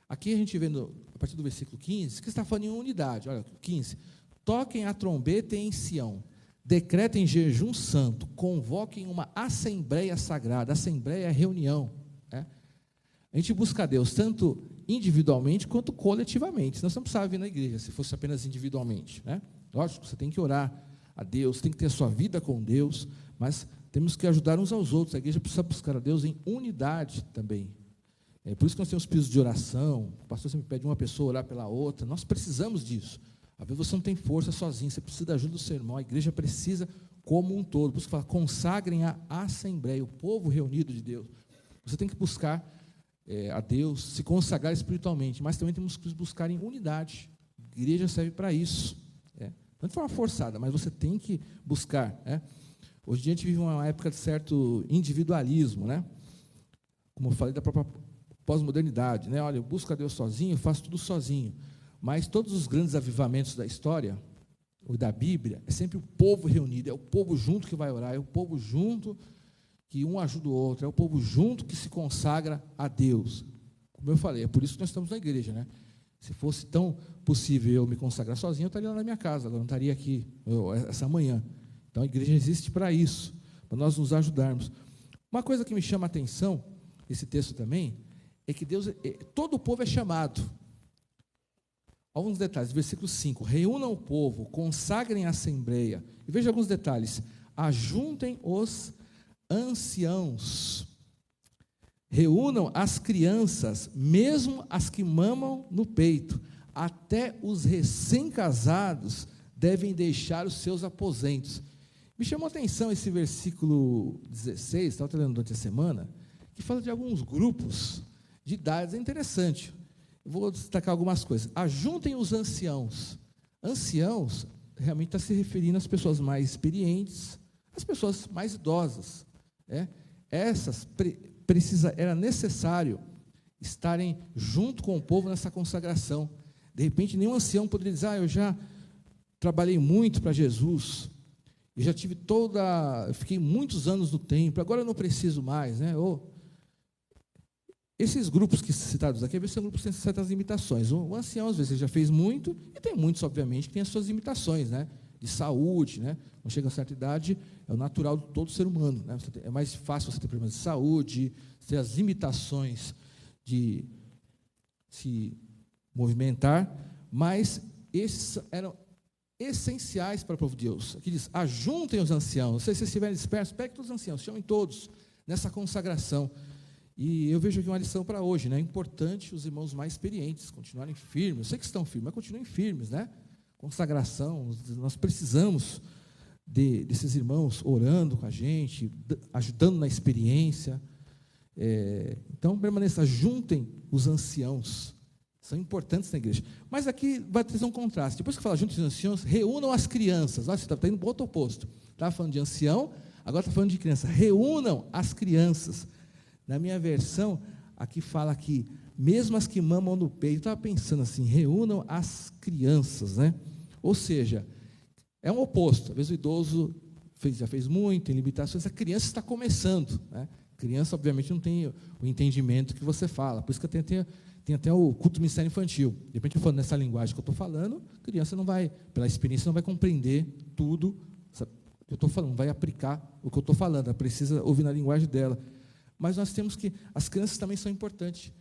Aqui a gente vê, a partir do versículo 15, que está falando em unidade. Olha, 15. Toquem a trombeta em Sião, decretem jejum santo, convoquem uma assembleia sagrada. Assembleia é reunião. Né? A gente busca a Deus tanto individualmente quanto coletivamente. Nós não precisávamos vir na igreja se fosse apenas individualmente. Né? Lógico, você tem que orar a Deus, tem que ter a sua vida com Deus, mas temos que ajudar uns aos outros. A igreja precisa buscar a Deus em unidade também. É por isso que nós temos pisos de oração. O pastor sempre pede uma pessoa orar pela outra. Nós precisamos disso. Às vezes você não tem força sozinho, você precisa da ajuda do seu irmão. A igreja precisa como um todo. Por isso que fala, consagrem a assembleia, o povo reunido de Deus. Você tem que buscar a Deus, se consagrar espiritualmente, mas também temos que buscar em unidade. A igreja serve para isso. Não de forma forçada, mas você tem que buscar. Hoje em dia a gente vive uma época de certo individualismo, né? Como eu falei, da própria pós-modernidade, né? Olha, eu busco a Deus sozinho, eu faço tudo sozinho. Mas todos os grandes avivamentos da história, ou da Bíblia, é sempre o povo reunido, é o povo junto que vai orar, é o povo junto que um ajuda o outro, é o povo junto que se consagra a Deus. Como eu falei, é por isso que nós estamos na igreja, né? Se fosse tão possível eu me consagrar sozinho, eu estaria lá na minha casa, agora não estaria aqui essa manhã. Então a igreja existe para isso, para nós nos ajudarmos. Uma coisa que me chama a atenção, esse texto também, é que Deus, todo o povo é chamado. Alguns detalhes, versículo 5, reúnam o povo, consagrem a assembleia. E veja alguns detalhes, ajuntem os anciãos, reúnam as crianças, mesmo as que mamam no peito, até os recém-casados devem deixar os seus aposentos. Me chamou a atenção esse versículo 16, estava lendo durante a semana, que fala de alguns grupos de idades. É interessante. vou destacar algumas coisas. Ajuntem os anciãos. Anciãos realmente está se referindo às pessoas mais experientes, às pessoas mais idosas. Essas era necessário estarem junto com o povo nessa consagração. De repente, nenhum ancião poderia dizer: eu já trabalhei muito para Jesus, eu já tive eu fiquei muitos anos no templo, agora eu não preciso mais, né? Esses grupos que citados aqui, às vezes são grupos que têm certas limitações. O ancião, às vezes, ele já fez muito, e tem muitos, obviamente, que têm as suas limitações, né? De saúde, né? Quando chega a certa idade, é o natural de todo ser humano, né? É mais fácil você ter problemas de saúde, ter as limitações de se movimentar, mas esses eram essenciais para o povo de Deus. Aqui diz: ajuntem os anciãos. Não sei se vocês estiverem dispersos, peguem os anciãos, chamem todos nessa consagração. E eu vejo aqui uma lição para hoje, né? É importante os irmãos mais experientes continuarem firmes. Eu sei que estão firmes, mas continuem firmes, né? Consagração, nós precisamos desses irmãos orando com a gente, ajudando na experiência. Então, permaneça, juntem os anciãos. São importantes na igreja. Mas aqui vai trazer um contraste. Depois que fala juntem os anciãos, reúnam as crianças. Olha, você está indo para o outro oposto. Estava falando de ancião, agora está falando de criança. Reúnam as crianças. Na minha versão, aqui fala que mesmo as que mamam no peito, eu estava pensando assim: reúnam as crianças, né? Ou seja, é um oposto. Às vezes o idoso já fez muito, tem limitações, a criança está começando, né? A criança, obviamente, não tem o entendimento que você fala, por isso que tem até o culto ministério infantil. De repente, falando nessa linguagem que eu estou falando, a criança não vai, pela experiência, não vai compreender tudo que eu estou falando, não vai aplicar o que eu estou falando, ela precisa ouvir na linguagem dela. Mas nós temos que, as crianças também são importantes,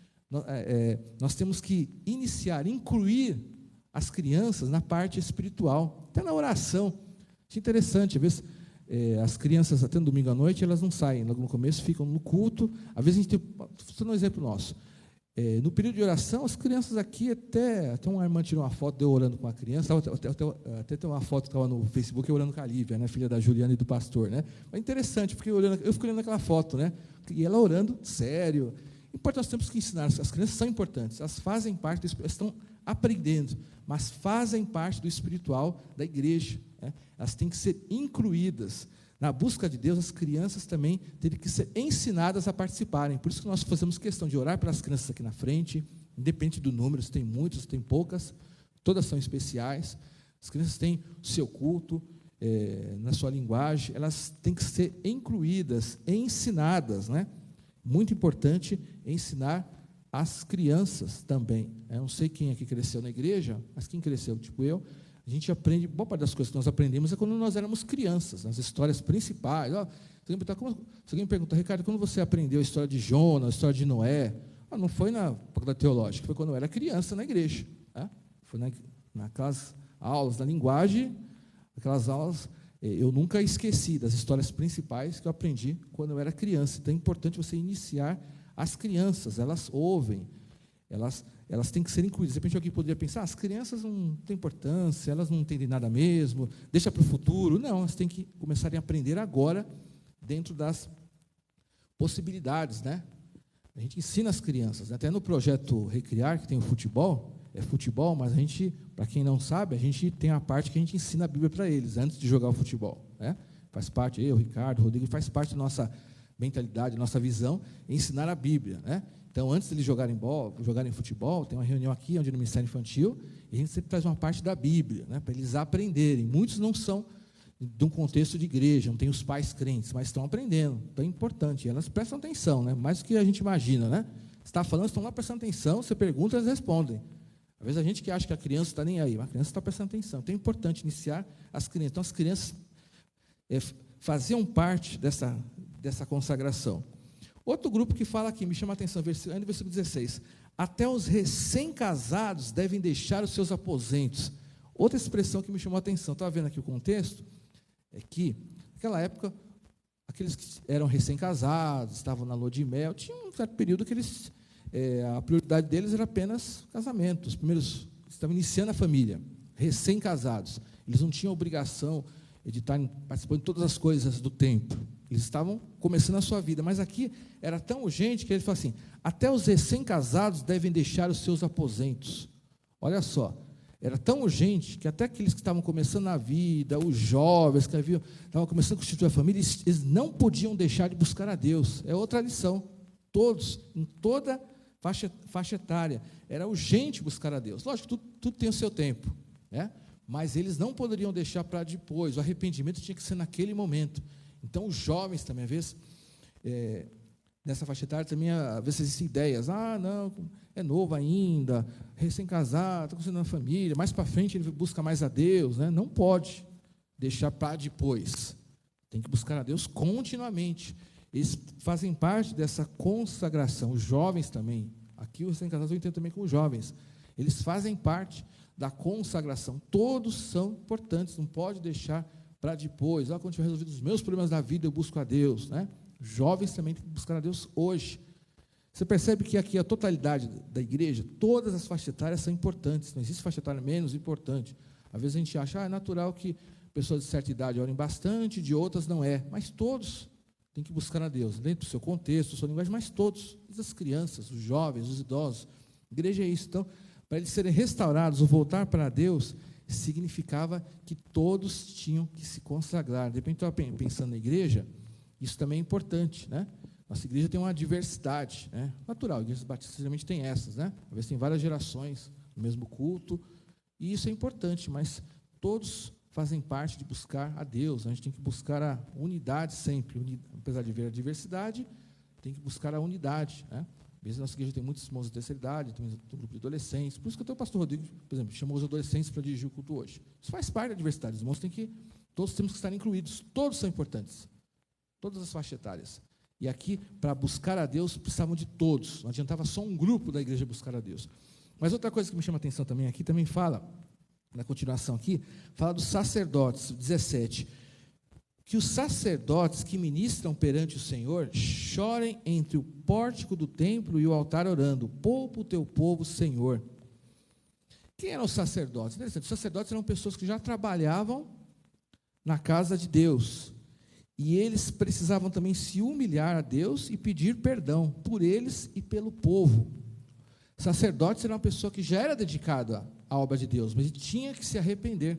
nós temos que incluir as crianças na parte espiritual, até na oração. Isso é interessante, às vezes as crianças, até no domingo à noite, elas não saem, logo no começo ficam no culto, às vezes a gente tem, vou dar um exemplo nosso, no período de oração, as crianças aqui, até uma irmã tirou uma foto de eu orando com uma criança, até tem uma foto que estava no Facebook, eu orando com a Lívia, né, filha da Juliana e do pastor, né? É interessante, porque eu fico olhando aquela foto, né? E ela orando sério. Importante, nós temos que ensinar, as crianças são importantes, elas fazem parte, elas estão aprendendo, mas fazem parte do espiritual da igreja, né? Elas têm que ser incluídas. Na busca de Deus, as crianças também têm que ser ensinadas a participarem. Por isso que nós fazemos questão de orar pelas crianças aqui na frente, independente do número, se tem muitas, se tem poucas, todas são especiais. As crianças têm o seu culto, na sua linguagem, elas têm que ser incluídas, ensinadas, né? Muito importante ensinar as crianças também. Eu não sei quem aqui cresceu na igreja, mas quem cresceu, tipo eu, a gente aprende, boa parte das coisas que nós aprendemos é quando nós éramos crianças, nas histórias principais. Se alguém me pergunta, Ricardo, quando você aprendeu a história de Jonas, a história de Noé? Não foi na faculdade teológica, foi quando eu era criança na igreja. Foi naquelas aulas da linguagem, aquelas aulas, eu nunca esqueci das histórias principais que eu aprendi quando eu era criança. Então é importante você iniciar as crianças, elas ouvem, elas têm que ser incluídas. De repente alguém poderia pensar, as crianças não têm importância, elas não entendem nada mesmo, deixa para o futuro. Não, elas têm que começarem a aprender agora, dentro das possibilidades, né? A gente ensina as crianças, até no projeto Recriar, que tem o futebol, mas a gente, para quem não sabe, a gente tem a parte que a gente ensina a Bíblia para eles, antes de jogar o futebol, né? Faz parte, eu, Ricardo, Rodrigo, faz parte da nossa mentalidade, nossa visão, ensinar a Bíblia, né? Então, antes de eles jogarem futebol, tem uma reunião aqui, onde no Ministério Infantil, e a gente sempre traz uma parte da Bíblia, né, para eles aprenderem. Muitos não são de um contexto de igreja, não tem os pais crentes, mas estão aprendendo, então é importante, e elas prestam atenção, né, mais do que a gente imagina, né? Você está falando, estão lá prestando atenção, você pergunta, elas respondem. Às vezes a gente que acha que a criança está nem aí, mas a criança está prestando atenção. Então é importante iniciar as crianças. Então as crianças faziam parte dessa consagração. Outro grupo que fala aqui, me chama a atenção, ainda no versículo 16. Até os recém-casados devem deixar os seus aposentos. Outra expressão que me chamou a atenção, estava vendo aqui o contexto, é que, naquela época, aqueles que eram recém-casados, estavam na lua de mel, tinha um certo período que eles, a prioridade deles era apenas casamento. Os primeiros estavam iniciando a família, recém-casados. Eles não tinham obrigação editarem, participando de todas as coisas do templo. Eles estavam começando a sua vida, mas aqui era tão urgente que ele fala assim: até os recém-casados devem deixar os seus aposentos. Olha só, era tão urgente que até aqueles que estavam começando a vida, os jovens que estavam começando a constituir a família, eles não podiam deixar de buscar a Deus. É outra lição. Todos, em toda faixa etária, era urgente buscar a Deus. Lógico, tudo tem o seu tempo, né? Mas eles não poderiam deixar para depois. O arrependimento tinha que ser naquele momento. Então, os jovens também, às vezes, nessa faixa etária, também, às vezes, existem ideias. Não, é novo ainda, recém-casado, está construindo uma família, mais para frente ele busca mais a Deus, né? Não pode deixar para depois. Tem que buscar a Deus continuamente. Eles fazem parte dessa consagração. Os jovens também, aqui os recém-casados eu entendo também como jovens, eles fazem parte da consagração. Todos são importantes, não pode deixar para depois. Quando tiver resolvido os meus problemas da vida, eu busco a Deus, né? Os jovens também têm que buscar a Deus hoje. Você percebe que aqui a totalidade da igreja, todas as faixas etárias são importantes, não existe faixa etária menos importante. Às vezes a gente acha, é natural que pessoas de certa idade orem bastante, de outras não é, mas todos têm que buscar a Deus, dentro do seu contexto, da sua linguagem, mas todas as crianças, os jovens, os idosos. A igreja é isso. Então, para eles serem restaurados ou voltar para Deus, significava que todos tinham que se consagrar. De repente, eu estava pensando na igreja, isso também é importante, né? Nossa igreja tem uma diversidade, né? Natural, igrejas batistas geralmente tem essas, né? Às vezes tem várias gerações no mesmo culto, e isso é importante, mas todos fazem parte de buscar a Deus. A gente tem que buscar a unidade sempre, apesar de ver a diversidade, tem que buscar a unidade, né? Às vezes a nossa igreja tem muitos irmãos de terceira idade, tem um grupo de adolescentes, por isso que até o pastor Rodrigo, por exemplo, chamou os adolescentes para dirigir o culto hoje. Isso faz parte da diversidade, os irmãos todos temos que estar incluídos, todos são importantes, todas as faixas etárias. E aqui, para buscar a Deus, precisavam de todos. Não adiantava só um grupo da igreja buscar a Deus. Mas outra coisa que me chama a atenção também aqui, também fala, na continuação aqui, fala dos sacerdotes, 17. Que os sacerdotes que ministram perante o Senhor chorem entre o pórtico do templo e o altar orando: poupa o teu povo, Senhor. Quem eram os sacerdotes? Interessante, os sacerdotes eram pessoas que já trabalhavam na casa de Deus. E eles precisavam também se humilhar a Deus e pedir perdão por eles e pelo povo. Sacerdotes era uma pessoa que já era dedicada à obra de Deus, mas tinha que se arrepender.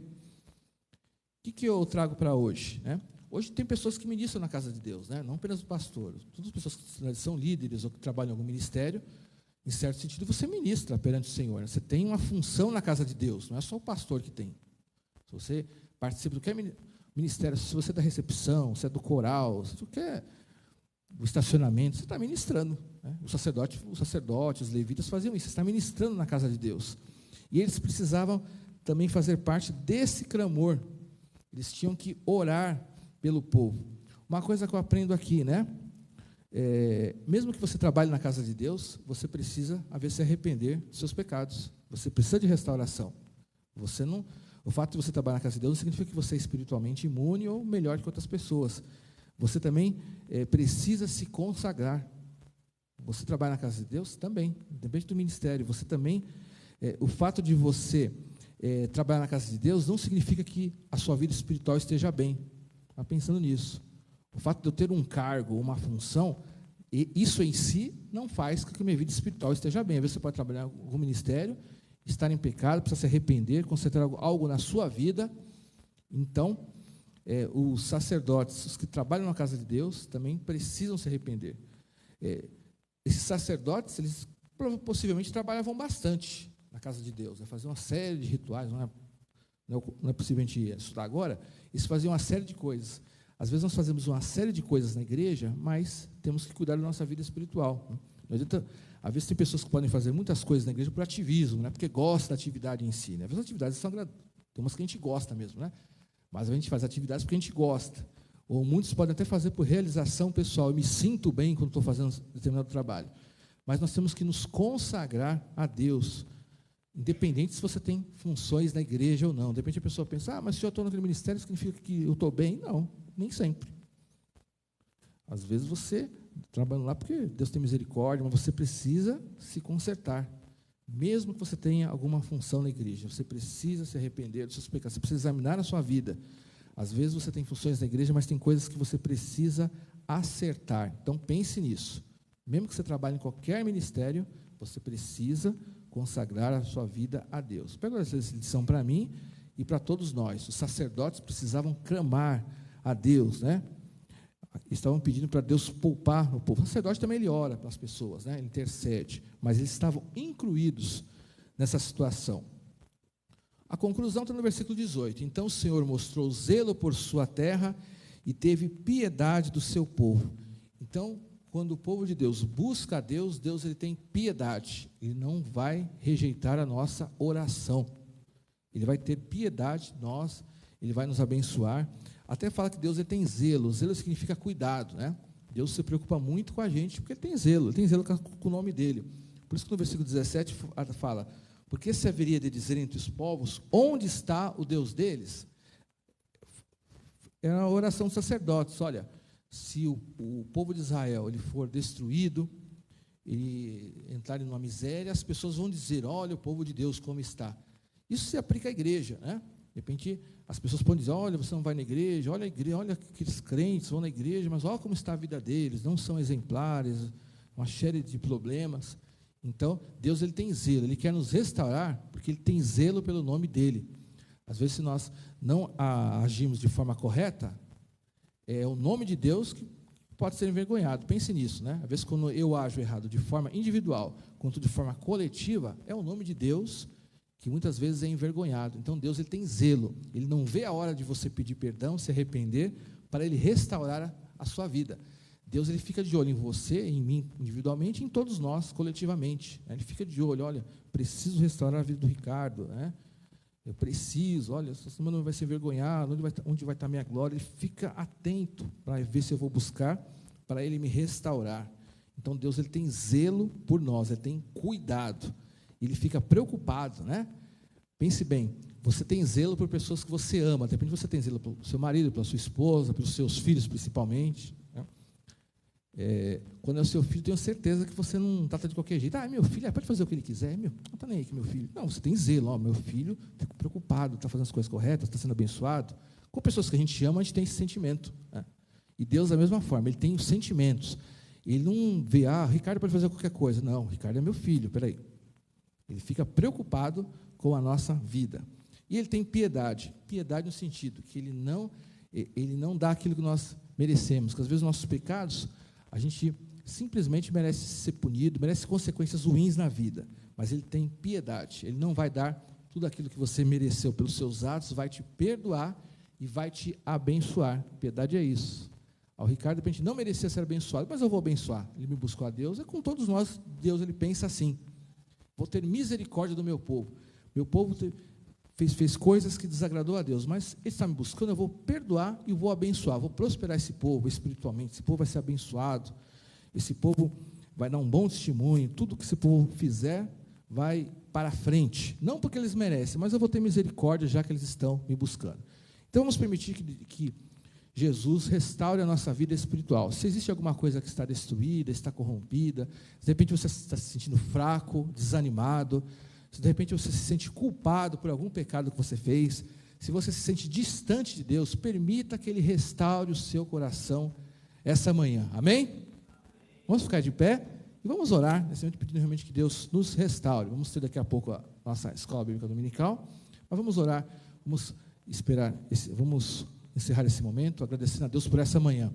O que eu trago para hoje, né? Hoje tem pessoas que ministram na casa de Deus, né? Não apenas o pastor. Todas as pessoas que são líderes ou que trabalham em algum ministério, em certo sentido, você ministra perante o Senhor. Você tem uma função na casa de Deus, não é só o pastor que tem. Se você participa do que é ministério, se você é da recepção, se é do coral, se você quer o estacionamento, você está ministrando, né? Os sacerdotes, os levitas faziam isso, você está ministrando na casa de Deus. E eles precisavam também fazer parte desse clamor. Eles tinham que orar pelo povo. Uma coisa que eu aprendo aqui, né? Mesmo que você trabalhe na casa de Deus, você precisa, às vezes, se arrepender dos seus pecados. Você precisa de restauração. O fato de você trabalhar na casa de Deus não significa que você é espiritualmente imune ou melhor que outras pessoas. Você também precisa se consagrar. Você trabalha na casa de Deus? Também. Depende do ministério. Você também, o fato de você trabalhar na casa de Deus não significa que a sua vida espiritual esteja bem. Está pensando nisso. O fato de eu ter um cargo, uma função, isso em si não faz com que a minha vida espiritual esteja bem. Às vezes você pode trabalhar em algum ministério, estar em pecado, precisa se arrepender, concentrar algo na sua vida. Então, os sacerdotes, os que trabalham na casa de Deus, também precisam se arrepender. Esses sacerdotes, eles possivelmente trabalhavam bastante na casa de Deus, né? Faziam uma série de rituais, não é possível a gente estudar agora. Eles faziam uma série de coisas. Às vezes nós fazemos uma série de coisas na igreja, mas temos que cuidar da nossa vida espiritual, né? Não adianta. Às vezes tem pessoas que podem fazer muitas coisas na igreja por ativismo, né? Porque gosta da atividade em si, né? Às vezes as atividades tem umas que a gente gosta mesmo, né? Mas a gente faz atividades porque a gente gosta. Ou muitos podem até fazer por realização pessoal. Eu me sinto bem quando estou fazendo determinado trabalho. Mas nós temos que nos consagrar a Deus, independente se você tem funções na igreja ou não. De repente a pessoa pensa, mas se eu estou naquele ministério, significa que eu estou bem? Não, nem sempre. Às vezes você trabalha lá porque Deus tem misericórdia, mas você precisa se consertar. Mesmo que você tenha alguma função na igreja, você precisa se arrepender dos seus pecados, você precisa examinar a sua vida. Às vezes você tem funções na igreja, mas tem coisas que você precisa acertar. Então pense nisso. Mesmo que você trabalhe em qualquer ministério, você precisa consagrar a sua vida a Deus. Pega essa lição para mim e para todos nós. Os sacerdotes precisavam clamar a Deus, né? Estavam pedindo para Deus poupar o povo. O sacerdote também ele ora para as pessoas, né? Ele intercede, mas eles estavam incluídos nessa situação. A conclusão está no versículo 18. Então o Senhor mostrou zelo por sua terra e teve piedade do seu povo. Então, quando o povo de Deus busca a Deus, Deus ele tem piedade. Ele não vai rejeitar a nossa oração. Ele vai ter piedade de nós, ele vai nos abençoar. Até fala que Deus ele tem zelo. Zelo significa cuidado, né? Deus se preocupa muito com a gente, porque ele tem zelo com o nome dele. Por isso que no versículo 17 fala: porque se haveria de dizer entre os povos, onde está o Deus deles? É a oração dos sacerdotes. Olha, se o povo de Israel ele for destruído, ele entrar numa miséria, as pessoas vão dizer: olha o povo de Deus como está. Isso se aplica à igreja, né? De repente, as pessoas podem dizer: olha, você não vai na igreja, olha a igreja, olha aqueles crentes vão na igreja, mas olha como está a vida deles, não são exemplares, uma série de problemas. Então, Deus ele tem zelo, ele quer nos restaurar, porque ele tem zelo pelo nome dele. Às vezes, se nós não agimos de forma correta, é o nome de Deus que pode ser envergonhado. Pense nisso, né? Às vezes, quando eu ajo errado de forma individual, quanto de forma coletiva, é o nome de Deus que muitas vezes é envergonhado. Então, Deus ele tem zelo. Ele não vê a hora de você pedir perdão, se arrepender, para ele restaurar a sua vida. Deus ele fica de olho em você, em mim individualmente, em todos nós coletivamente. Ele fica de olho: olha, preciso restaurar a vida do Ricardo, né? Eu preciso, olha, essa semana vai ser envergonhado, onde vai estar a minha glória? Ele fica atento para ver se eu vou buscar, para ele me restaurar. Então, Deus ele tem zelo por nós, ele tem cuidado, ele fica preocupado, né? Pense bem, você tem zelo por pessoas que você ama, de repente você tem zelo pelo seu marido, pela sua esposa, pelos seus filhos principalmente, né? Quando é o seu filho, tenho certeza que você não trata de qualquer jeito. Meu filho, pode fazer o que ele quiser, não está nem aí que meu filho. Não, você tem zelo, meu filho está preocupado, está fazendo as coisas corretas, está sendo abençoado. Com pessoas que a gente ama, a gente tem esse sentimento, né? E Deus, da mesma forma, ele tem os sentimentos. Ele não vê, Ricardo pode fazer qualquer coisa. Não, Ricardo é meu filho, peraí. Ele fica preocupado com a nossa vida. E ele tem piedade. Piedade no sentido que ele não dá aquilo que nós merecemos. Porque às vezes nossos pecados, a gente simplesmente merece ser punido, merece consequências ruins na vida. Mas ele tem piedade. Ele não vai dar tudo aquilo que você mereceu pelos seus atos, vai te perdoar e vai te abençoar. Piedade é isso. O Ricardo, de repente, não merecia ser abençoado, mas eu vou abençoar. Ele me buscou a Deus. Com todos nós, Deus ele pensa assim: vou ter misericórdia do meu povo. Meu povo fez coisas que desagradou a Deus, mas ele está me buscando, eu vou perdoar e vou abençoar, vou prosperar esse povo espiritualmente, esse povo vai ser abençoado, esse povo vai dar um bom testemunho, tudo que esse povo fizer vai para frente, não porque eles merecem, mas eu vou ter misericórdia já que eles estão me buscando. Então vamos permitir que Jesus restaure a nossa vida espiritual. Se existe alguma coisa que está destruída, está corrompida, de repente você está se sentindo fraco, desanimado, se de repente você se sente culpado por algum pecado que você fez, se você se sente distante de Deus, permita que Ele restaure o seu coração essa manhã. Amém? Vamos ficar de pé e vamos orar, nesse momento pedindo realmente que Deus nos restaure. Vamos ter daqui a pouco a nossa escola bíblica dominical, mas vamos orar, vamos encerrar esse momento, agradecendo a Deus por essa manhã.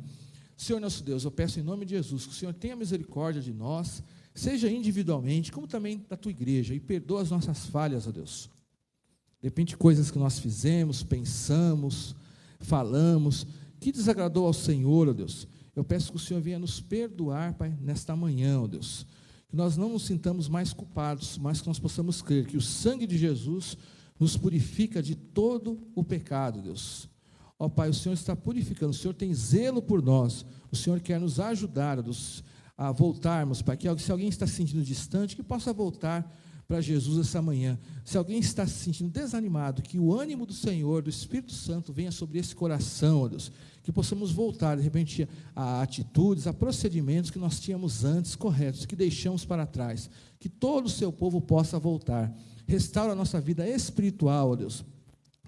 Senhor nosso Deus, eu peço em nome de Jesus, que o Senhor tenha misericórdia de nós, seja individualmente, como também da tua igreja, e perdoa as nossas falhas, ó Deus. De repente, coisas que nós fizemos, pensamos, falamos, que desagradou ao Senhor, ó Deus. Eu peço que o Senhor venha nos perdoar, Pai, nesta manhã, ó Deus. Que nós não nos sintamos mais culpados, mas que nós possamos crer que o sangue de Jesus nos purifica de todo o pecado, Deus. Ó Pai, o Senhor está purificando, o Senhor tem zelo por nós, o Senhor quer nos ajudar, ó Deus, a voltarmos, Pai, que se alguém está se sentindo distante, que possa voltar para Jesus essa manhã. Se alguém está se sentindo desanimado, que o ânimo do Senhor, do Espírito Santo, venha sobre esse coração, ó Deus, que possamos voltar, de repente, a atitudes, a procedimentos que nós tínhamos antes corretos, que deixamos para trás, que todo o seu povo possa voltar. Restaura a nossa vida espiritual, ó Deus.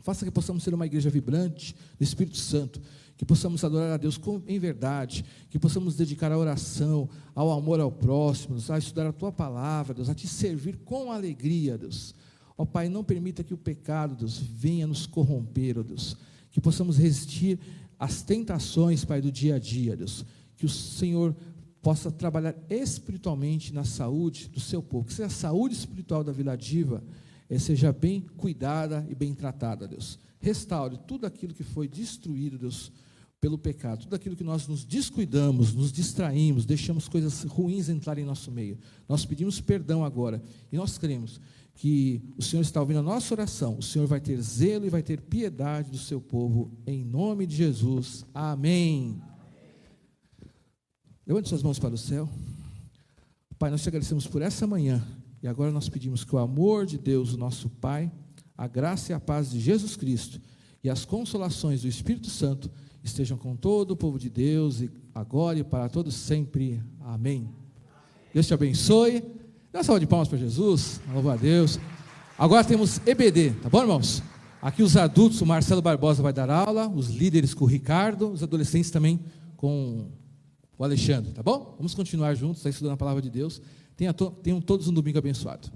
Faça que possamos ser uma igreja vibrante do Espírito Santo, que possamos adorar a Deus em verdade, que possamos dedicar à oração, ao amor ao próximo, a estudar a Tua palavra, Deus, a Te servir com alegria, Deus. Ó Pai, não permita que o pecado, Deus, venha nos corromper, ó Deus, que possamos resistir às tentações, Pai, do dia a dia, Deus, que o Senhor possa trabalhar espiritualmente na saúde do seu povo, que a saúde espiritual da Vila Diva seja bem cuidada e bem tratada, Deus. Restaure tudo aquilo que foi destruído, Deus, pelo pecado, tudo aquilo que nós nos descuidamos, nos distraímos, deixamos coisas ruins entrarem em nosso meio. Nós pedimos perdão agora e nós cremos que o Senhor está ouvindo a nossa oração, o Senhor vai ter zelo e vai ter piedade do seu povo, em nome de Jesus, amém. Levante suas mãos para o céu. Pai, nós te agradecemos por essa manhã, e agora nós pedimos que o amor de Deus, o nosso Pai, a graça e a paz de Jesus Cristo, e as consolações do Espírito Santo, estejam com todo o povo de Deus, e agora e para todos sempre, amém. Deus te abençoe. Dá uma salva de palmas para Jesus, louva a Deus. Agora temos EBD, tá bom, irmãos? Aqui os adultos, o Marcelo Barbosa vai dar aula, os líderes com o Ricardo, os adolescentes também com o Alexandre, tá bom? Vamos continuar juntos, estudando a palavra de Deus. Tenham todos um domingo abençoado.